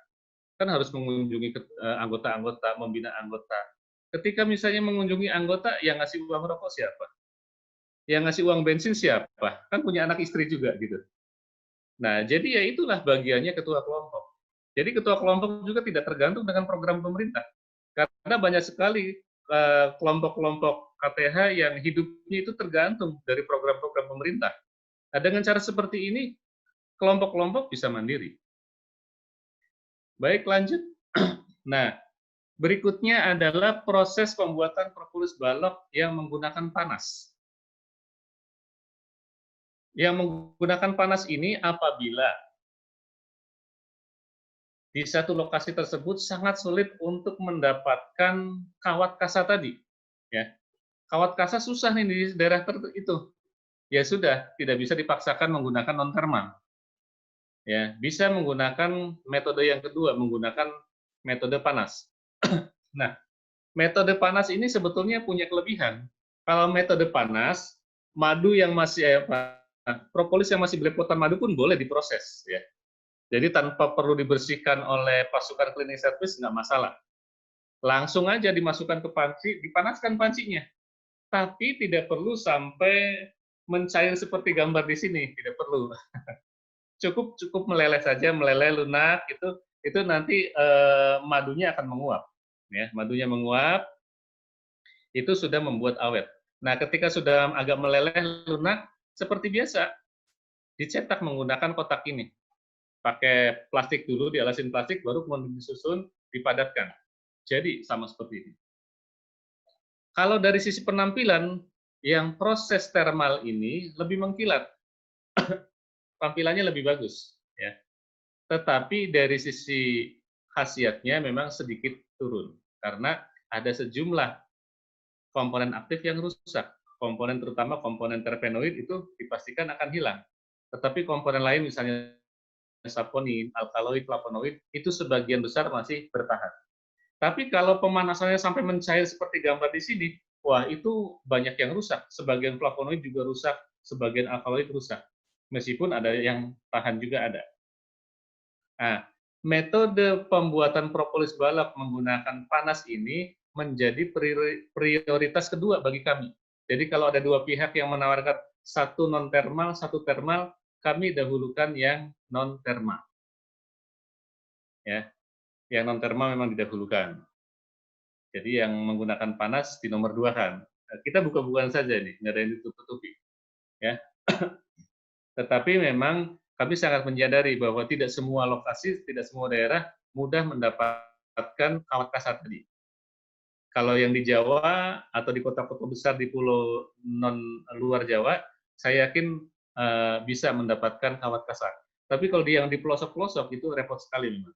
Kan harus mengunjungi anggota-anggota, membina anggota. Ketika misalnya mengunjungi anggota, yang ngasih uang rokok siapa? Yang ngasih uang bensin siapa? Kan punya anak istri juga gitu. Nah, jadi ya itulah bagiannya ketua kelompok. Jadi ketua kelompok juga tidak tergantung dengan program pemerintah. Karena banyak sekali kelompok-kelompok KTH yang hidupnya itu tergantung dari program-program pemerintah. Nah, dengan cara seperti ini, kelompok-kelompok bisa mandiri. Baik, lanjut. Nah, Berikutnya adalah proses pembuatan propolis balok yang menggunakan panas. Yang menggunakan panas ini apabila di satu lokasi tersebut sangat sulit untuk mendapatkan kawat kasa tadi. Ya, kawat kasa susah nih di daerah itu. Ya sudah, tidak bisa dipaksakan menggunakan non termal. Ya, bisa menggunakan metode yang kedua, menggunakan metode panas. Nah, metode panas ini sebetulnya punya kelebihan. Kalau metode panas, madu yang masih propolis yang masih belepotan madu pun boleh diproses, ya. Jadi tanpa perlu dibersihkan oleh pasukan cleaning service nggak masalah. Langsung aja dimasukkan ke panci, dipanaskan pancinya. Tapi tidak perlu sampai mencair seperti gambar di sini, tidak perlu. Cukup meleleh saja, meleleh lunak itu nanti madunya akan menguap. Ya, madunya menguap, itu sudah membuat awet. Nah, ketika sudah agak meleleh lunak, seperti biasa, dicetak menggunakan kotak ini. Pakai plastik dulu, dialasin plastik, baru kemudian disusun, dipadatkan. Jadi, sama seperti ini. Kalau dari sisi penampilan, yang proses thermal ini lebih mengkilat. Tampilannya lebih bagus. Ya. Tetapi dari sisi khasiatnya memang sedikit turun. Karena ada sejumlah komponen aktif yang rusak. Komponen terutama komponen terpenoid itu dipastikan akan hilang. Tetapi komponen lain misalnya saponin, alkaloid, flavonoid, itu sebagian besar masih bertahan. Tapi kalau pemanasannya sampai mencair seperti gambar di sini, wah itu banyak yang rusak. Sebagian flavonoid juga rusak, sebagian alkaloid rusak. Meskipun ada yang tahan juga ada. Nah, metode pembuatan propolis balok menggunakan panas ini menjadi prioritas kedua bagi kami. Jadi kalau ada dua pihak yang menawarkan satu non termal, satu termal, kami dahulukan yang non termal. Ya, yang non termal memang didahulukan. Jadi yang menggunakan panas di nomor 2 kan. Kita buka-bukaan saja nih, nggak ada yang ditutup-tutupi. Ya. Tetapi memang kami sangat menyadari bahwa tidak semua lokasi, tidak semua daerah mudah mendapatkan kawat kasar tadi. Kalau yang di Jawa atau di kota-kota besar di pulau non luar Jawa, saya yakin bisa mendapatkan kawat kasar. Tapi kalau yang di pelosok-pelosok itu repot sekali memang.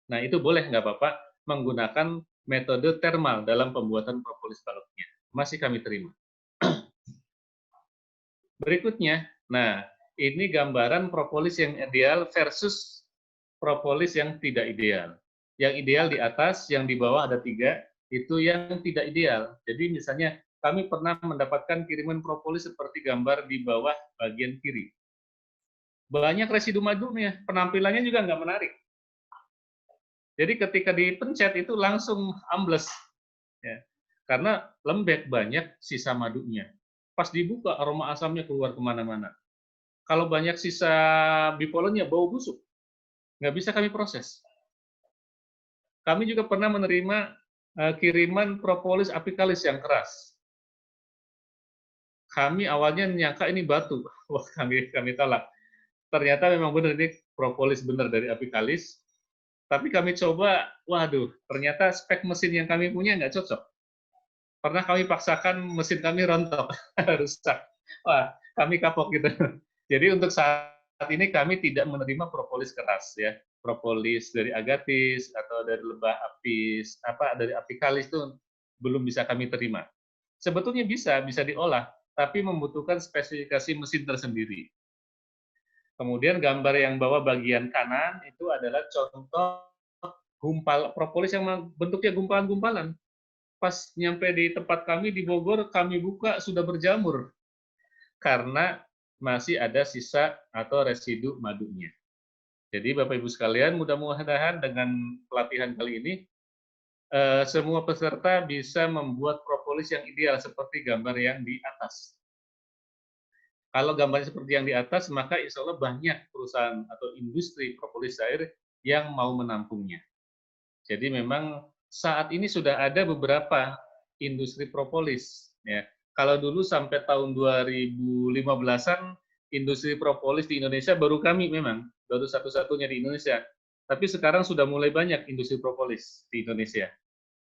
Nah, itu boleh nggak apa-apa menggunakan metode termal dalam pembuatan propolis baloknya. Masih kami terima. Berikutnya, nah ini gambaran propolis yang ideal versus propolis yang tidak ideal. Yang ideal di atas, yang di bawah ada 3, itu yang tidak ideal. Jadi misalnya kami pernah mendapatkan kiriman propolis seperti gambar di bawah bagian kiri. Banyak residu madunya, penampilannya juga nggak menarik. Jadi ketika dipencet itu langsung ambles, ya. Karena lembek banyak sisa madunya. Pas dibuka aroma asamnya keluar kemana-mana. Kalau banyak sisa bipolennya bau busuk, nggak bisa kami proses. Kami juga pernah menerima kiriman propolis apicalis yang keras. Kami awalnya menyangka ini batu, wah kami tolak. Ternyata memang benar ini propolis benar dari apicalis. Tapi kami coba, waduh, ternyata spek mesin yang kami punya nggak cocok. Pernah kami paksakan mesin kami rontok, rusak. Wah, kami kapok gitu. Jadi untuk saat ini kami tidak menerima propolis keras ya. Propolis dari agatis atau dari lebah apis, dari apicalis itu belum bisa kami terima. Sebetulnya bisa diolah, tapi membutuhkan spesifikasi mesin tersendiri. Kemudian gambar yang bawah bagian kanan itu adalah contoh gumpal propolis yang bentuknya gumpalan-gumpalan. Pas nyampe di tempat kami di Bogor, kami buka sudah berjamur karena masih ada sisa atau residu madunya. Jadi Bapak Ibu sekalian, mudah-mudahan dengan pelatihan kali ini semua peserta bisa membuat propolis yang ideal seperti gambar yang di atas. Kalau gambarnya seperti yang di atas, maka insya Allah banyak perusahaan atau industri propolis cair yang mau menampungnya. Jadi memang saat ini sudah ada beberapa industri propolis. Ya. Kalau dulu sampai tahun 2015-an, industri propolis di Indonesia baru kami memang, baru satu-satunya di Indonesia. Tapi sekarang sudah mulai banyak industri propolis di Indonesia.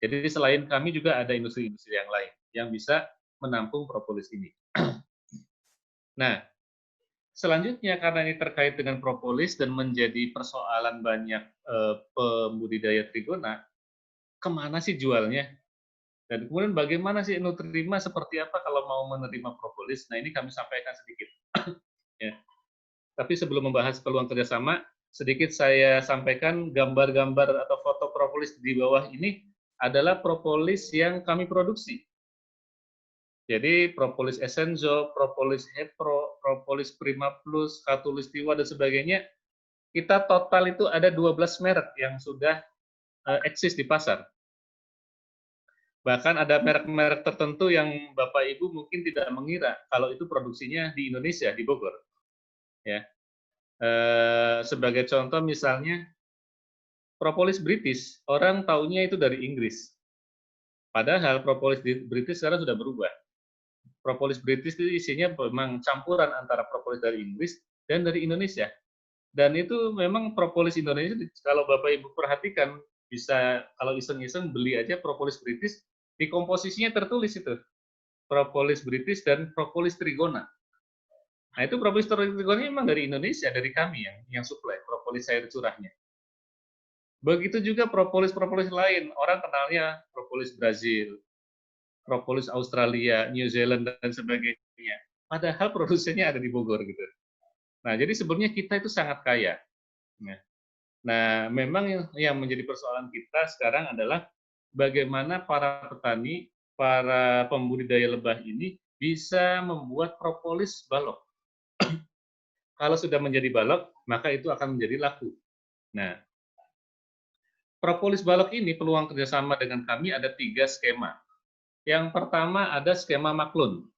Jadi selain kami juga ada industri-industri yang lain yang bisa menampung propolis ini. Nah, selanjutnya karena ini terkait dengan propolis dan menjadi persoalan banyak pembudidaya trigona, kemana sih jualnya? Dan kemudian bagaimana sih Nutrima seperti apa kalau mau menerima propolis? Nah, ini kami sampaikan sedikit. Ya. Tapi sebelum membahas peluang kerjasama, sedikit saya sampaikan gambar-gambar atau foto propolis di bawah ini adalah propolis yang kami produksi. Jadi propolis Essenzo, propolis Hepro, propolis Prima Plus, Katulistiwa, dan sebagainya, kita total itu ada 12 merek yang sudah eksis di pasar. Bahkan ada merek-merek tertentu yang Bapak Ibu mungkin tidak mengira kalau itu produksinya di Indonesia, di Bogor. Ya. Sebagai contoh misalnya propolis British, orang taunya itu dari Inggris. Padahal propolis British sekarang sudah berubah. Propolis British itu isinya memang campuran antara propolis dari Inggris dan dari Indonesia. Dan itu memang propolis Indonesia, kalau Bapak Ibu perhatikan, bisa kalau iseng-iseng beli aja propolis British, di komposisinya tertulis itu, propolis British dan propolis Trigona. Nah, itu propolis Trigona memang dari Indonesia, dari kami yang supply, propolis cair curahnya. Begitu juga propolis-propolis lain, orang kenalnya propolis Brazil, propolis Australia, New Zealand, dan sebagainya. Padahal produsennya ada di Bogor gitu. Nah, jadi sebenarnya kita itu sangat kaya. Nah, memang yang menjadi persoalan kita sekarang adalah bagaimana para petani, para pembudidaya lebah ini bisa membuat propolis balok. Kalau sudah menjadi balok, maka itu akan menjadi laku. Nah, propolis balok ini peluang kerjasama dengan kami ada 3 skema. Yang pertama ada skema maklun.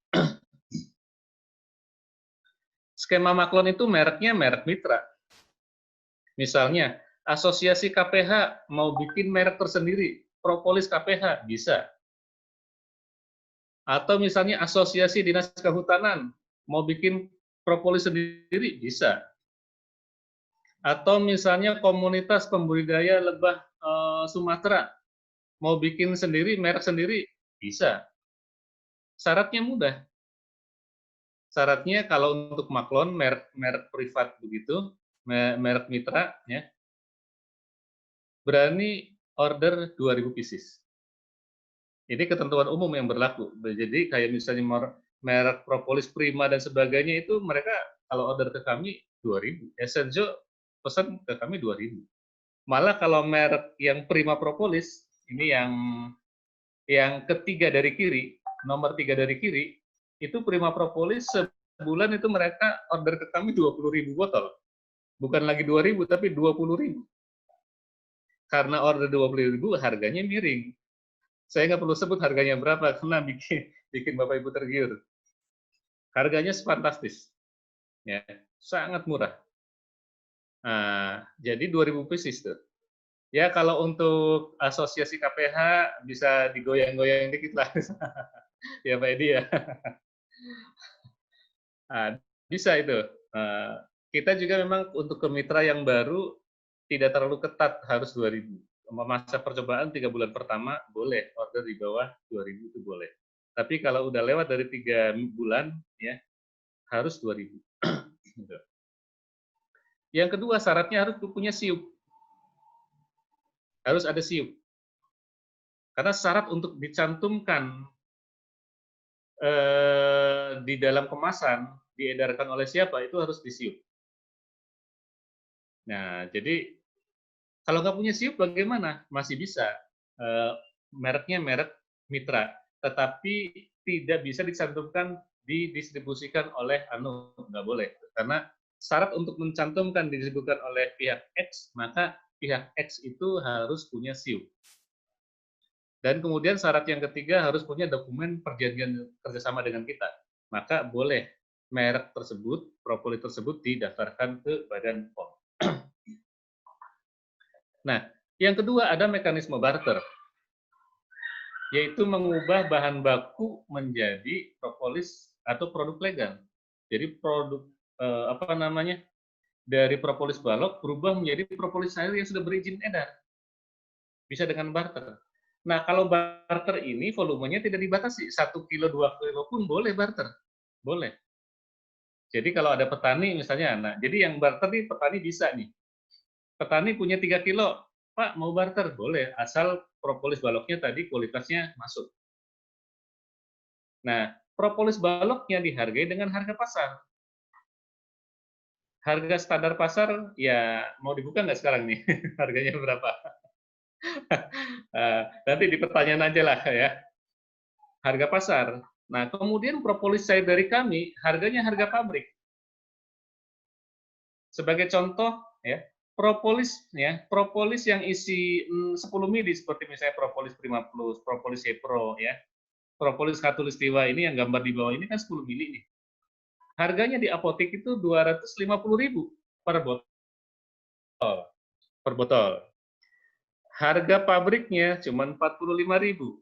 Skema maklun itu mereknya merek mitra. Misalnya, asosiasi KPH mau bikin merek tersendiri, propolis KPH, bisa. Atau misalnya asosiasi dinas kehutanan mau bikin propolis sendiri, bisa. Atau misalnya komunitas pembudidaya lebah Sumatera mau bikin sendiri, merek sendiri, bisa. Syaratnya mudah. Syaratnya kalau untuk maklon, merek privat begitu, merek mitra, ya, berani order 2.000 pieces. Ini ketentuan umum yang berlaku. Jadi kayak misalnya merek propolis Prima dan sebagainya itu mereka kalau order ke kami 2.000. Essenzo pesan ke kami 2.000. Malah kalau merek yang Prima propolis, ini yang ketiga dari kiri, nomor 3 dari kiri, itu Prima propolis sebulan itu mereka order ke kami 20.000 botol. Bukan lagi 2.000 tapi 20.000. Karena order 20.000 harganya miring. Saya nggak perlu sebut harganya berapa, karena bikin Bapak Ibu tergiur. Harganya fantastis, ya, sangat murah. Nah, jadi 2.000 pieces tuh. Ya kalau untuk asosiasi KPH bisa digoyang-goyang dikit lah, ya Pak Edi ya. Nah, bisa itu. Kita juga memang untuk ke mitra yang baru tidak terlalu ketat, harus 2.000. Masa percobaan 3 bulan pertama boleh order di bawah 2.000 itu boleh. Tapi kalau udah lewat dari 3 bulan ya harus 2.000. Yang kedua syaratnya harus punya SIUP. Harus ada SIUP. Karena syarat untuk dicantumkan di dalam kemasan diedarkan oleh siapa itu harus di SIUP. Nah, jadi kalau nggak punya SIUP bagaimana? Masih bisa. Mereknya merek mitra, tetapi tidak bisa dicantumkan didistribusikan oleh nggak boleh. Karena syarat untuk mencantumkan didistribusikan oleh pihak X, maka pihak X itu harus punya SIUP. Dan kemudian syarat yang ketiga harus punya dokumen perjanjian kerjasama dengan kita. Maka boleh merek tersebut, propolis tersebut didaftarkan ke Badan POM. Nah, yang kedua ada mekanisme barter, yaitu mengubah bahan baku menjadi propolis atau produk legal. Jadi produk dari propolis balok berubah menjadi propolis cair yang sudah berizin edar. Bisa dengan barter. Nah, kalau barter ini volumenya tidak dibatasi. 1 kilo, 2 kilo pun boleh barter. Boleh. Jadi kalau ada petani misalnya, nah jadi yang barter nih petani bisa nih. Petani punya 3 kilo, Pak mau barter? Boleh, asal propolis baloknya tadi kualitasnya masuk. Nah, propolis baloknya dihargai dengan harga pasar. Harga standar pasar, ya mau dibuka nggak sekarang nih? Harganya berapa? Nanti di pertanyaan aja lah ya. Harga pasar. Nah, kemudian propolis cair dari kami, harganya harga pabrik. Sebagai contoh, ya, propolis yang isi 10 mili seperti misalnya propolis Prima Plus, propolis Hepro, ya, propolis Khatulistiwa ini yang gambar di bawah ini kan 10 mili nih. Harganya di apotek itu 250.000 per botol. Harga pabriknya cuma 45.000.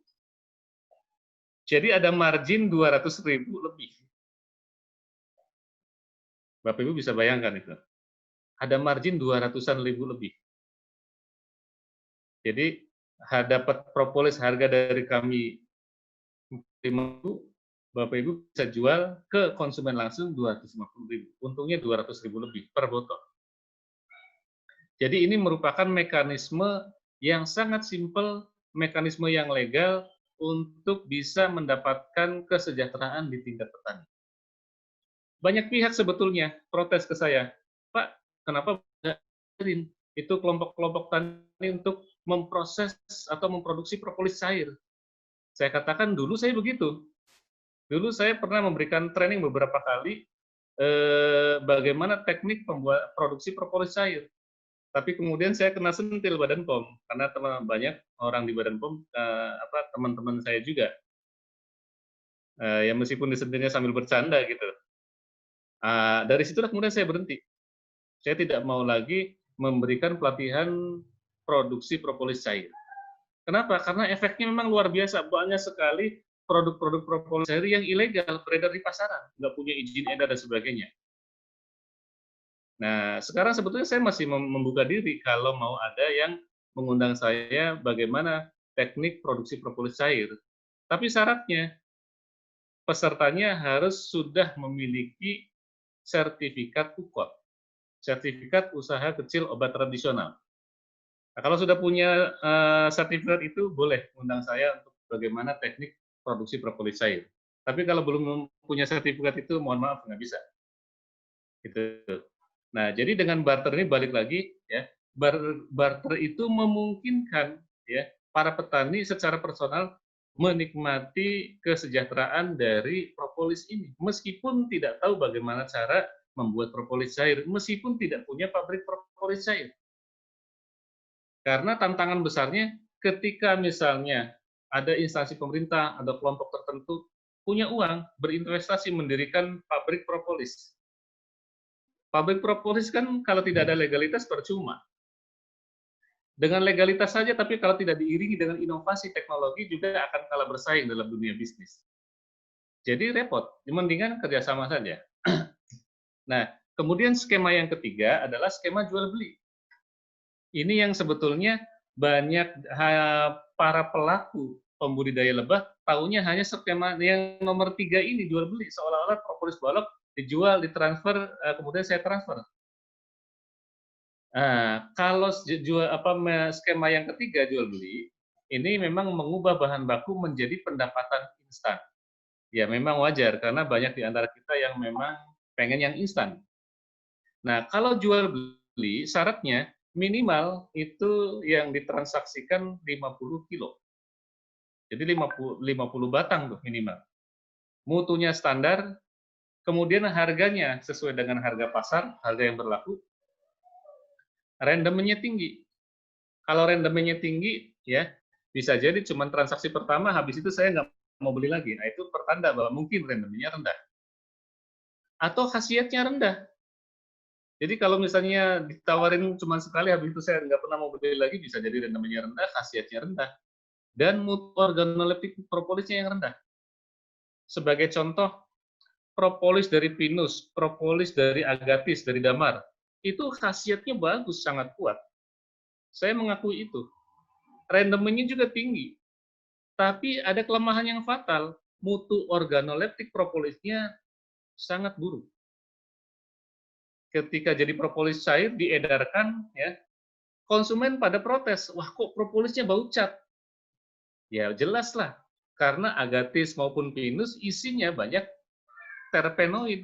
Jadi ada margin 200.000 lebih. Bapak Ibu bisa bayangkan itu. Ada margin 200-an ribu lebih. Jadi dapat propolis harga dari kami 5.000, Bapak Ibu bisa jual ke konsumen langsung 250.000. Untungnya 200.000 lebih per botol. Jadi ini merupakan mekanisme yang sangat simpel, mekanisme yang legal untuk bisa mendapatkan kesejahteraan di tingkat petani. Banyak pihak sebetulnya protes ke saya, Pak, kenapa nggak itu kelompok-kelompok tani untuk memproses atau memproduksi propolis cair? Saya katakan dulu saya begitu. Dulu saya pernah memberikan training beberapa kali bagaimana teknik pembuat produksi propolis cair. Tapi kemudian saya kena sentil Badan POM karena banyak orang di Badan POM teman-teman saya juga. Ya meskipun disentilnya sambil bercanda gitu. Dari situlah kemudian saya berhenti. Saya tidak mau lagi memberikan pelatihan produksi propolis cair. Kenapa? Karena efeknya memang luar biasa. Banyak sekali produk-produk propolis cair yang ilegal beredar di pasaran, nggak punya izin edar dan sebagainya. Nah, sekarang sebetulnya saya masih membuka diri kalau mau ada yang mengundang saya bagaimana teknik produksi propolis cair. Tapi syaratnya, pesertanya harus sudah memiliki sertifikat UKOT, sertifikat usaha kecil obat tradisional. Nah, kalau sudah punya sertifikat itu, boleh undang saya untuk bagaimana teknik produksi propolis cair. Tapi kalau belum punya sertifikat itu, mohon maaf, nggak bisa. Gitu. Nah, jadi dengan barter ini balik lagi, ya, barter itu memungkinkan ya para petani secara personal menikmati kesejahteraan dari propolis ini, meskipun tidak tahu bagaimana cara membuat propolis cair, meskipun tidak punya pabrik propolis cair. Karena tantangan besarnya ketika misalnya ada instansi pemerintah, ada kelompok tertentu punya uang berinvestasi mendirikan pabrik propolis. Pabrik propolis kan kalau tidak ada legalitas percuma. Dengan legalitas saja, tapi kalau tidak diiringi dengan inovasi teknologi juga akan kalah bersaing dalam dunia bisnis. Jadi repot, mendingan kerjasama saja. Nah, kemudian skema yang ketiga adalah skema jual beli. Ini yang sebetulnya banyak para pelaku pembudidaya lebah tahunya hanya skema yang nomor 3 ini, jual beli, seolah-olah propolis balok dijual, ditransfer, kemudian saya transfer. Nah, kalau skema yang ketiga jual beli, ini memang mengubah bahan baku menjadi pendapatan instan. Ya memang wajar karena banyak di antara kita yang memang pengen yang instan. Nah, kalau jual beli syaratnya minimal itu yang ditransaksikan 50 kilo. Jadi 50 batang tuh minimal. Mutunya standar, kemudian harganya sesuai dengan harga pasar, harga yang berlaku. Randomnya tinggi. Kalau randomnya tinggi, ya bisa jadi cuma transaksi pertama, habis itu saya nggak mau beli lagi. Nah, itu pertanda bahwa mungkin randomnya rendah. Atau khasiatnya rendah. Jadi kalau misalnya ditawarin cuma sekali, habis itu saya nggak pernah mau beli lagi, bisa jadi randomnya rendah, khasiatnya rendah. Dan mutu organoleptik propolisnya yang rendah. Sebagai contoh, propolis dari pinus, propolis dari agatis, dari damar, itu khasiatnya bagus, sangat kuat. Saya mengakui itu. Randomnya juga tinggi. Tapi ada kelemahan yang fatal, mutu organoleptik propolisnya sangat buruk. Ketika jadi propolis cair diedarkan, ya, konsumen pada protes, wah kok propolisnya bau cat? Ya jelas lah, karena agatis maupun pinus isinya banyak terpenoid.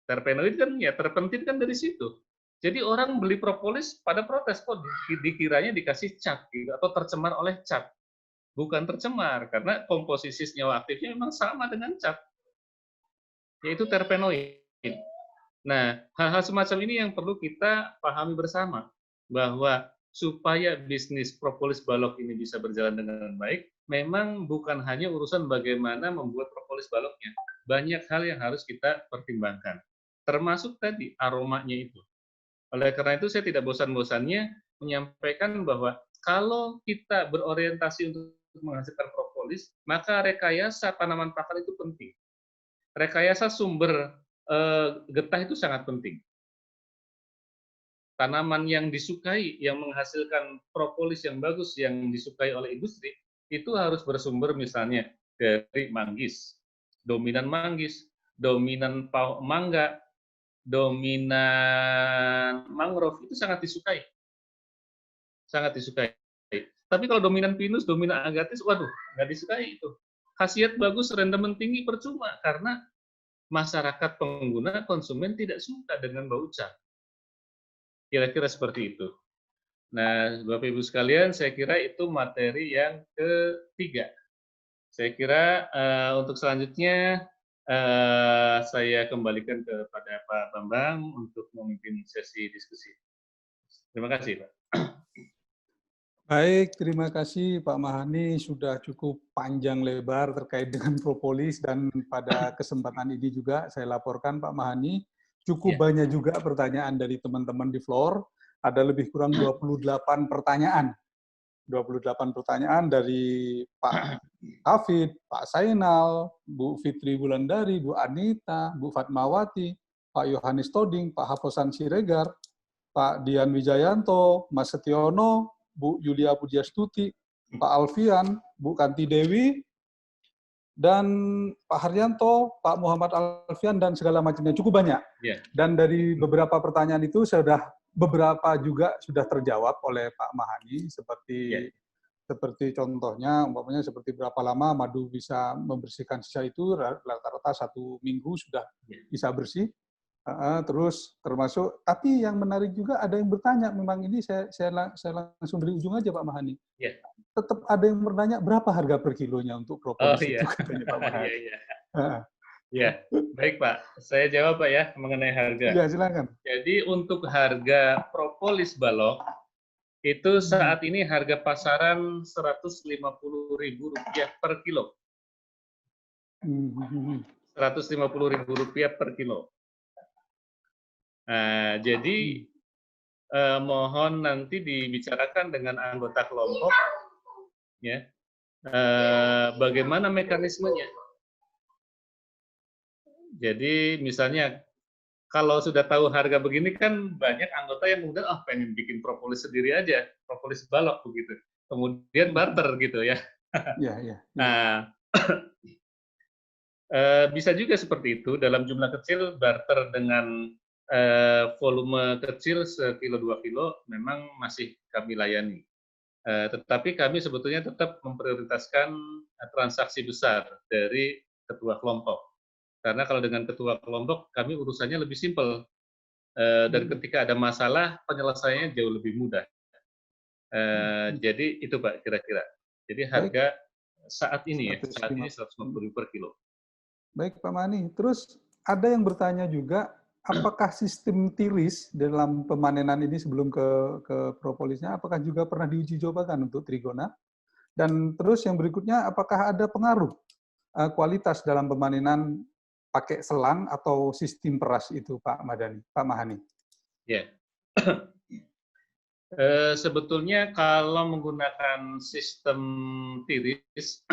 Terpenoid kan ya terpentin kan dari situ. Jadi orang beli propolis pada protes, kok dikiranya dikasih cat gitu, atau tercemar oleh cat. Bukan tercemar, karena komposisi senyawa aktifnya memang sama dengan cat, yaitu terpenoid. Nah, hal-hal semacam ini yang perlu kita pahami bersama, bahwa supaya bisnis propolis balok ini bisa berjalan dengan baik, memang bukan hanya urusan bagaimana membuat propolis baloknya. Banyak hal yang harus kita pertimbangkan, termasuk tadi aromanya itu. Oleh karena itu, saya tidak bosan-bosannya menyampaikan bahwa kalau kita berorientasi untuk menghasilkan propolis, maka rekayasa tanaman pakan itu penting. Rekayasa sumber getah itu sangat penting. Tanaman yang disukai, yang menghasilkan propolis yang bagus, yang disukai oleh industri, itu harus bersumber misalnya dari manggis, dominan mangga, dominan mangrove, itu sangat disukai. Sangat disukai. Tapi kalau dominan pinus, dominan agatis, waduh, nggak disukai itu. Khasiat bagus, rendemen tinggi, percuma, karena masyarakat pengguna, konsumen tidak suka dengan bau cat. Kira-kira seperti itu. Nah, Bapak Ibu sekalian, saya kira itu materi yang ketiga. Saya kira untuk selanjutnya saya kembalikan kepada Pak Bambang untuk memimpin sesi diskusi. Terima kasih, Pak. Baik, terima kasih Pak Mahani sudah cukup panjang lebar terkait dengan propolis, dan pada kesempatan ini juga saya laporkan Pak Mahani cukup banyak juga pertanyaan dari teman-teman di floor, ada lebih kurang 28 pertanyaan. 28 pertanyaan dari Pak Hafid, Pak Sainal, Bu Fitri Wulandari, Bu Anita, Bu Fatmawati, Pak Yohanes Toding, Pak Haposan Siregar, Pak Dian Wijayanto, Mas Setiono, Bu Yulia Pujiastuti, Pak Alfian, Bu Kanti Dewi, dan Pak Haryanto, Pak Muhammad Alfian, dan segala macamnya. Cukup banyak. Dan dari beberapa pertanyaan itu beberapa juga sudah terjawab oleh Pak Mahani, seperti contohnya, umpamanya seperti berapa lama madu bisa membersihkan sisa itu, rata-rata 1 minggu sudah bisa bersih. Terus termasuk, tapi yang menarik juga ada yang bertanya, memang ini saya langsung dari ujung aja Pak Mahani. Tetap ada yang bertanya berapa harga per kilonya untuk propolis itu, katanya Pak Mahani. Ya, baik Pak. Saya jawab Pak ya mengenai harga. Ya, silakan. Jadi untuk harga propolis balok itu saat ini harga pasaran Rp150.000 per kilo. Rp150.000 per kilo. Nah, jadi mohon nanti dibicarakan dengan anggota kelompok, ya, bagaimana mekanismenya. Jadi misalnya kalau sudah tahu harga begini kan banyak anggota yang mudah pengen bikin propolis sendiri aja, propolis balok begitu. Kemudian barter gitu ya. Nah, bisa juga seperti itu dalam jumlah kecil, barter dengan volume kecil 1 kilo 2 kilo memang masih kami layani. Tetapi kami sebetulnya tetap memprioritaskan transaksi besar dari ketua kelompok. Karena kalau dengan ketua kelompok kami urusannya lebih simpel. Dan ketika ada masalah penyelesaiannya jauh lebih mudah. Jadi itu Pak kira-kira. Jadi harga saat ini ya, saat ini Rp150.000 per kilo. Baik Pak Mani, terus ada yang bertanya juga, apakah sistem tiris dalam pemanenan ini sebelum ke propolisnya, apakah juga pernah diuji cobakan untuk trigona? Dan terus yang berikutnya, apakah ada pengaruh kualitas dalam pemanenan pakai selang atau sistem peras itu Pak Mahani? Ya. Sebetulnya kalau menggunakan sistem tiris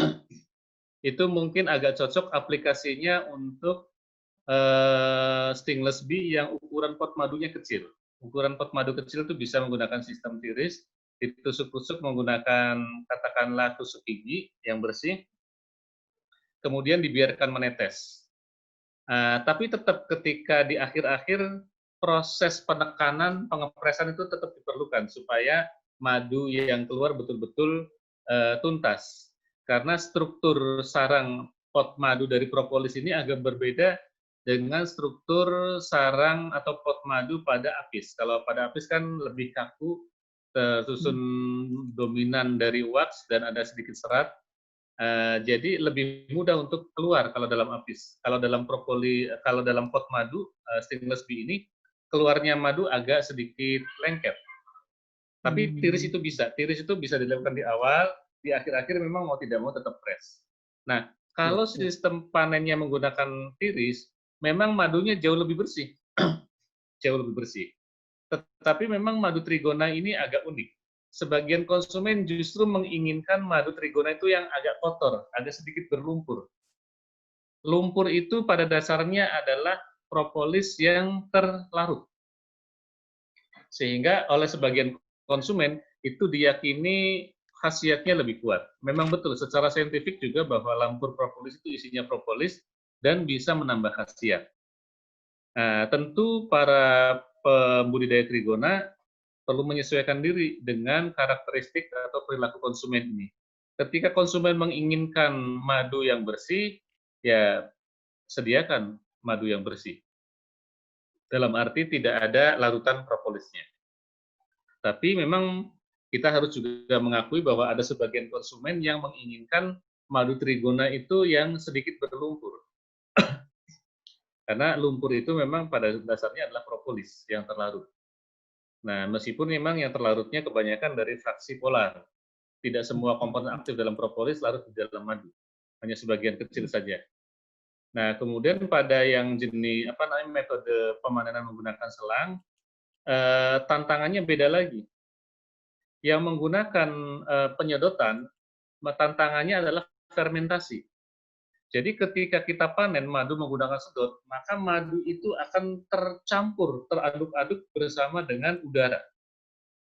itu mungkin agak cocok aplikasinya untuk stainless bee yang ukuran pot madunya kecil. Ukuran pot madu kecil itu bisa menggunakan sistem tiris, ditusuk-tusuk menggunakan katakanlah tusuk gigi yang bersih, kemudian dibiarkan menetes. Tapi tetap ketika di akhir-akhir proses penekanan, pengepresan itu tetap diperlukan supaya madu yang keluar betul-betul tuntas. Karena struktur sarang pot madu dari propolis ini agak berbeda dengan struktur sarang atau pot madu pada apis. Kalau pada apis kan lebih kaku, tersusun dominan dari wax dan ada sedikit serat. Jadi lebih mudah untuk keluar kalau dalam apis. Kalau dalam kalau dalam pot madu stainless B ini keluarnya madu agak sedikit lengket. Tapi tiris itu bisa dilakukan di awal, di akhir-akhir memang mau tidak mau tetap press. Nah, kalau sistem panennya menggunakan tiris, memang madunya jauh lebih bersih, jauh lebih bersih. Tetapi memang madu trigona ini agak unik. Sebagian konsumen justru menginginkan madu trigona itu yang agak kotor, agak sedikit berlumpur. Lumpur itu pada dasarnya adalah propolis yang terlarut. Sehingga oleh sebagian konsumen itu diyakini khasiatnya lebih kuat. Memang betul, secara saintifik juga bahwa lumpur propolis itu isinya propolis dan bisa menambah khasiat. Tentu para pembudidaya trigona perlu menyesuaikan diri dengan karakteristik atau perilaku konsumen ini. Ketika konsumen menginginkan madu yang bersih, ya sediakan madu yang bersih. Dalam arti tidak ada larutan propolisnya. Tapi memang kita harus juga mengakui bahwa ada sebagian konsumen yang menginginkan madu trigona itu yang sedikit berlumpur. Karena lumpur itu memang pada dasarnya adalah propolis yang terlarut. Nah, meskipun memang yang terlarutnya kebanyakan dari fraksi polar. Tidak semua komponen aktif dalam propolis larut di dalam madu. Hanya sebagian kecil saja. Nah, kemudian pada yang jenis metode pemanenan menggunakan selang, tantangannya beda lagi. Yang menggunakan penyedotan, tantangannya adalah fermentasi. Jadi ketika kita panen madu menggunakan sedot, maka madu itu akan tercampur, teraduk-aduk bersama dengan udara.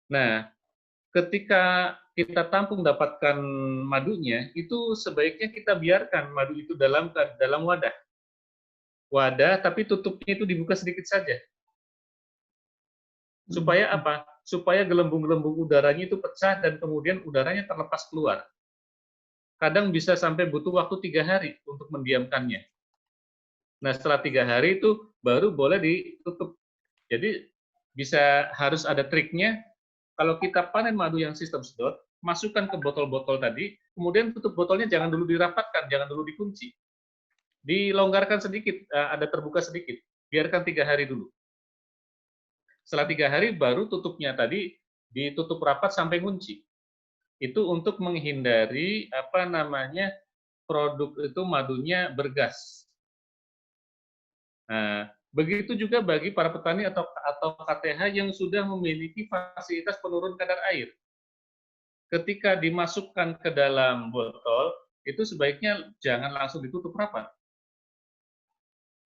Nah, ketika kita tampung dapatkan madunya, itu sebaiknya kita biarkan madu itu dalam wadah. Wadah, tapi tutupnya itu dibuka sedikit saja. Supaya apa? Supaya gelembung-gelembung udaranya itu pecah dan kemudian udaranya terlepas keluar. Kadang bisa sampai butuh waktu 3 hari untuk mendiamkannya. Nah, setelah 3 hari itu baru boleh ditutup. Jadi harus ada triknya. Kalau kita panen madu yang sistem sedot, masukkan ke botol-botol tadi, kemudian tutup botolnya jangan dulu dirapatkan, jangan dulu dikunci. Dilonggarkan sedikit, ada terbuka sedikit. Biarkan 3 hari dulu. Setelah 3 hari baru tutupnya tadi ditutup rapat sampai kunci. Itu untuk menghindari produk itu madunya bergas. Nah, begitu juga bagi para petani atau KTH yang sudah memiliki fasilitas penurun kadar air. Ketika dimasukkan ke dalam botol, itu sebaiknya jangan langsung ditutup rapat.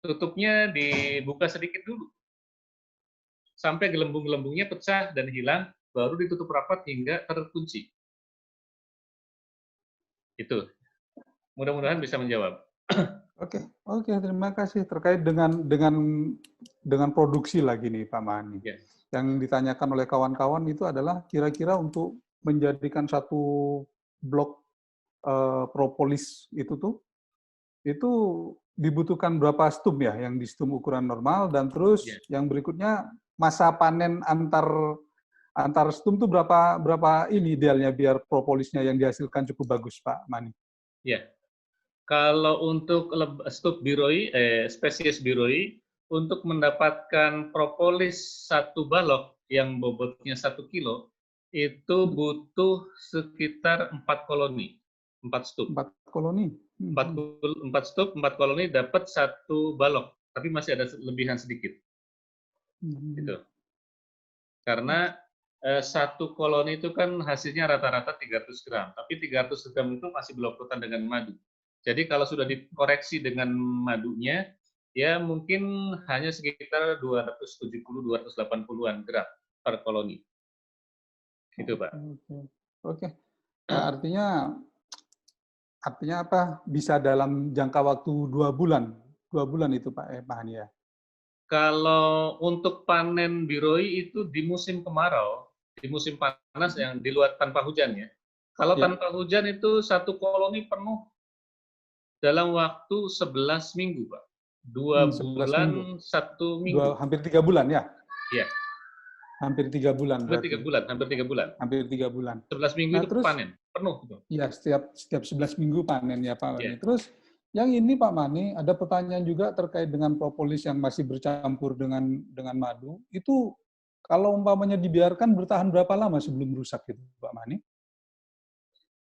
Tutupnya dibuka sedikit dulu. Sampai gelembung-gelembungnya pecah dan hilang, baru ditutup rapat hingga terkunci. Itu. Mudah-mudahan bisa menjawab. Oke, terima kasih. Terkait dengan produksi lagi nih Pak Mani. Ya. Yang ditanyakan oleh kawan-kawan itu adalah kira-kira untuk menjadikan satu blok propolis itu dibutuhkan berapa stum ya, yang di stum ukuran normal, dan terus yang berikutnya masa panen antar stum itu berapa ini idealnya biar propolisnya yang dihasilkan cukup bagus, Pak Mani? Ya, kalau untuk stum biroi, spesies biroi, untuk mendapatkan propolis 1 balok yang bobotnya 1 kilo, itu butuh sekitar 4 koloni, 4 stum. 4 koloni? 4 stum, 4 koloni dapat 1 balok, tapi masih ada lebihan sedikit. Gitu. Karena 1 koloni itu kan hasilnya rata-rata 300 gram, tapi 300 gram itu masih belum berkaitan dengan madu. Jadi kalau sudah dikoreksi dengan madunya, ya mungkin hanya sekitar 270-280-an gram per koloni. Itu, Pak. Oke. Artinya apa? Bisa dalam jangka waktu 2 bulan. 2 bulan itu Pak Hani ya. Kalau untuk panen biroi itu di musim kemarau, di musim panas yang di luar tanpa hujan ya. Kalau Ya. tanpa hujan itu satu koloni penuh dalam waktu 11 minggu, Pak. 2 11 minggu. bulan, 1 minggu. Hampir 3 bulan ya? Iya. Hampir 3 bulan Hampir 3 berarti. bulan, hampir 3 bulan. Hampir 3 bulan. 11 minggu Nah, itu terus panen, penuh gitu. ya setiap 11 minggu panen ya Pak Mani. Iya. Terus yang ini Pak Mani, ada pertanyaan juga terkait dengan propolis yang masih bercampur dengan madu. Itu kalau umpamanya dibiarkan bertahan berapa lama sebelum rusak itu Pak Mani?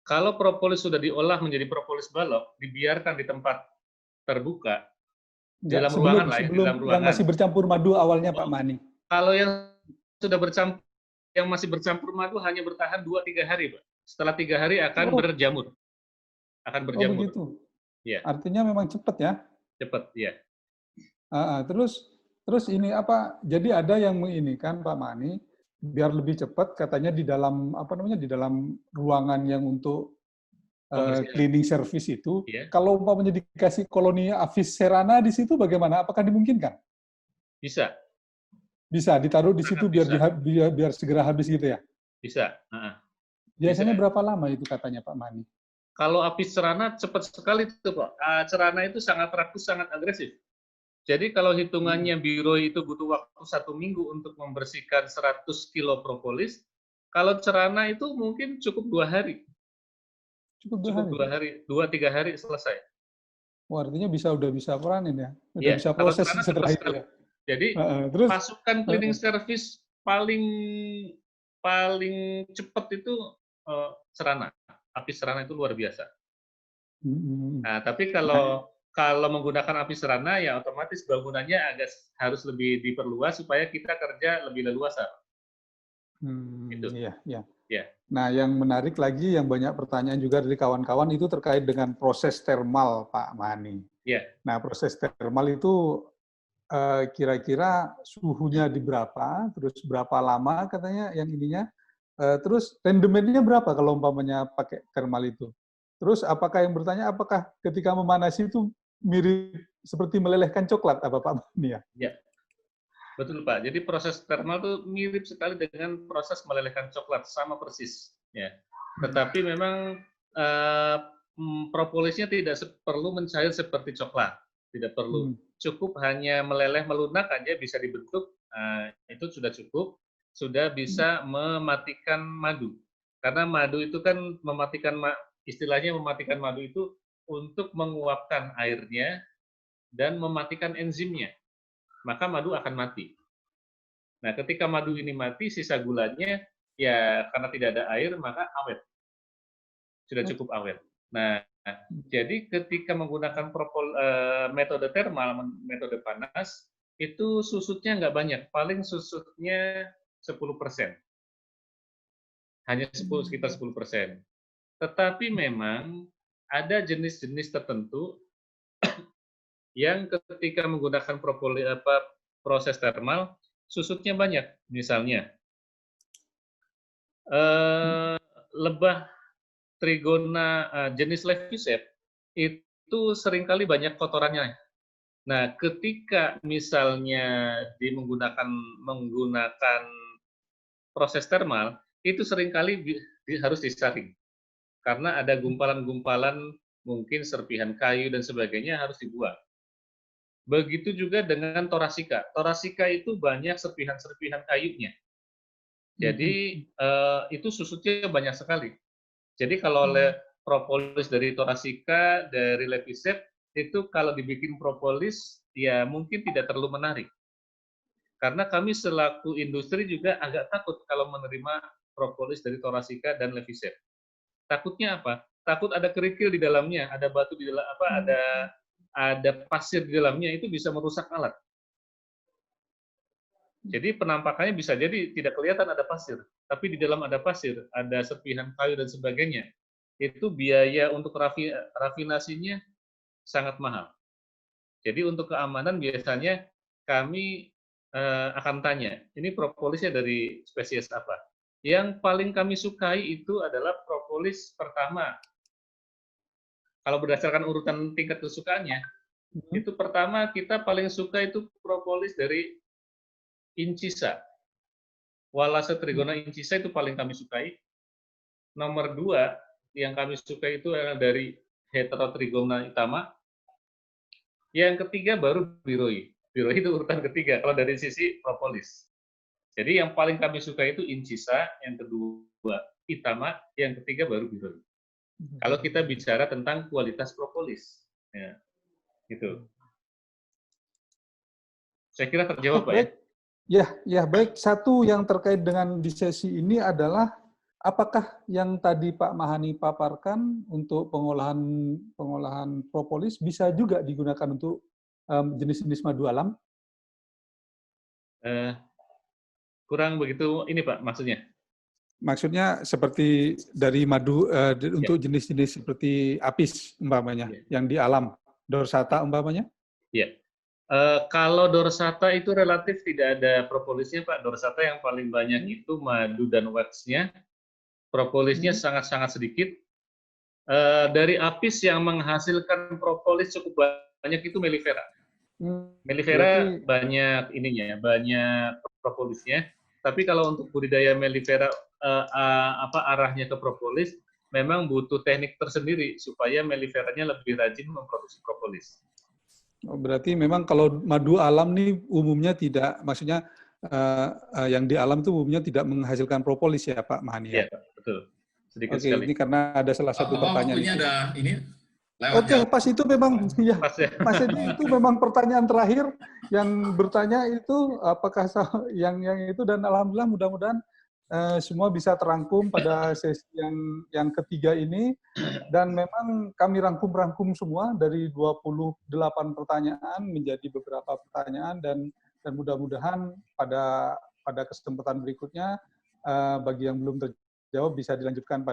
Kalau propolis sudah diolah menjadi propolis balok, dibiarkan di tempat terbuka, di dalam ruangan lah ya, di dalam ruangan. Yang masih bercampur madu awalnya Pak Mani. Kalau yang sudah bercampur, yang masih bercampur madu hanya bertahan 2-3 hari, Pak. Setelah 3 hari akan berjamur. Akan berjamur. Oh begitu. Ya. Artinya memang cepat ya? Cepat, ya. Terus ini apa? Jadi ada yang menginginkan Pak Mani biar lebih cepat katanya di dalam di dalam ruangan yang untuk cleaning service itu, kalau umpamanya dikasih koloni Apis cerana di situ bagaimana? Apakah dimungkinkan? Bisa. Bisa ditaruh di situ biar segera habis gitu ya? Bisa. Biasanya berapa lama itu katanya Pak Mani? Kalau Apis cerana cepat sekali itu Pak. Cerana itu sangat rakus, sangat agresif. Jadi kalau hitungannya biroi itu butuh waktu 1 minggu untuk membersihkan 100 kilo propolis, kalau cerana itu mungkin cukup 2 hari. Cukup 2 hari, 2-3 hari selesai. Oh, artinya udah bisa panen ya? Udah bisa proses setelah itu ya? Jadi terus pasukan cleaning service paling cepat itu cerana. Apis cerana itu luar biasa. Nah, tapi kalau menggunakan Apis cerana ya otomatis bangunannya harus lebih diperluas supaya kita kerja lebih leluasa. Gitu. Iya. Nah, yang menarik lagi yang banyak pertanyaan juga dari kawan-kawan itu terkait dengan proses termal Pak Mani. Iya. Nah, proses termal itu kira-kira suhunya di berapa, terus berapa lama katanya yang ininya, terus rendemennya berapa kalau umpamanya pakai termal itu. Terus apakah yang bertanya, apakah ketika memanasi itu mirip seperti melelehkan coklat apa Pak Mani ya? Iya, betul Pak. Jadi proses termal itu mirip sekali dengan proses melelehkan coklat, sama persis. Ya. Tetapi memang propolisnya tidak perlu mencair seperti coklat, tidak perlu. Cukup hanya meleleh melunak aja bisa dibentuk, itu sudah cukup, sudah bisa mematikan madu. Karena madu itu kan istilahnya mematikan madu itu untuk menguapkan airnya dan mematikan enzimnya, maka madu akan mati. Nah, ketika madu ini mati, sisa gulanya ya karena tidak ada air maka awet, sudah cukup awet. Nah, jadi ketika menggunakan metode termal, metode panas, itu susutnya nggak banyak, paling susutnya 10%. Hanya sekitar 10%. Tetapi memang ada jenis-jenis tertentu yang ketika menggunakan proses termal, susutnya banyak. Misalnya, lebah trigona jenis Levisep itu seringkali banyak kotorannya. Nah, ketika misalnya menggunakan proses termal, itu seringkali harus disaring. Karena ada gumpalan-gumpalan, mungkin serpihan kayu dan sebagainya harus dibuang. Begitu juga dengan Thoracea. Thoracea itu banyak serpihan-serpihan kayunya. Jadi itu susutnya banyak sekali. Jadi kalau propolis dari Thoracea, dari Levisep, itu kalau dibikin propolis, ya mungkin tidak terlalu menarik. Karena kami selaku industri juga agak takut kalau menerima propolis dari Thoracea dan Levisep. Takutnya apa? Takut ada kerikil di dalamnya, ada batu di dalam ada pasir di dalamnya, itu bisa merusak alat. Jadi penampakannya bisa jadi tidak kelihatan ada pasir, tapi di dalam ada pasir, ada serpihan kayu dan sebagainya. Itu biaya untuk rafinasinya sangat mahal. Jadi untuk keamanan biasanya kami akan tanya, ini propolisnya dari spesies apa? Yang paling kami sukai itu adalah propolis pertama. Kalau berdasarkan urutan tingkat kesukaannya, itu pertama kita paling suka itu propolis dari incisa. Wallacea trigona incisa itu paling kami sukai. Nomor 2 yang kami sukai itu adalah dari Heterotrigona itama. Yang ketiga baru biroi. Biroi itu urutan ketiga kalau dari sisi propolis. Jadi yang paling kami suka itu incisa, yang kedua itama, yang ketiga baru biroi. Kalau kita bicara tentang kualitas propolis, ya, gitu. Saya kira terjawab, Pak, baik. Ya, baik. Satu yang terkait dengan di sesi ini adalah apakah yang tadi Pak Mahani paparkan untuk pengolahan propolis bisa juga digunakan untuk jenis-jenis madu alam? Kurang begitu ini, Pak, maksudnya. Maksudnya seperti dari madu untuk jenis-jenis seperti apis umpamanya, yang di alam, dorsata umpamanya? Iya. Kalau dorsata itu relatif tidak ada propolisnya, Pak. Dorsata yang paling banyak itu madu dan wax-nya. Propolisnya sangat-sangat sedikit. Dari apis yang menghasilkan propolis cukup banyak itu mellifera. Mellifera banyak ininya, banyak propolisnya. Tapi kalau untuk budidaya mellifera arahnya ke propolis, memang butuh teknik tersendiri supaya melliferanya lebih rajin memproduksi propolis. Berarti memang kalau madu alam nih umumnya tidak, maksudnya yang di alam itu umumnya tidak menghasilkan propolis ya Pak Mahani? Iya, betul. Sedikit Oke, sekali. ini karena ada salah satu pertanyaan. Waktunya ada ini. Oke, pas itu memang ya, Mas Edi, itu memang pertanyaan terakhir yang bertanya itu apakah yang itu, dan alhamdulillah mudah-mudahan semua bisa terangkum pada sesi yang ketiga ini, dan memang kami rangkum semua dari 28 pertanyaan menjadi beberapa pertanyaan, dan mudah-mudahan pada kesempatan berikutnya bagi yang belum terjawab bisa dilanjutkan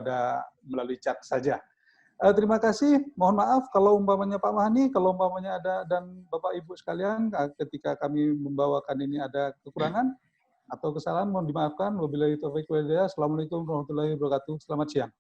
melalui chat saja. Terima kasih. Mohon maaf kalau umpamanya Pak Mahani, kalau umpamanya ada, dan Bapak Ibu sekalian, ketika kami membawakan ini ada kekurangan atau kesalahan, mohon dimaafkan. Wabillahi taufiq wal hidayah. Assalamualaikum warahmatullahi wabarakatuh. Selamat siang.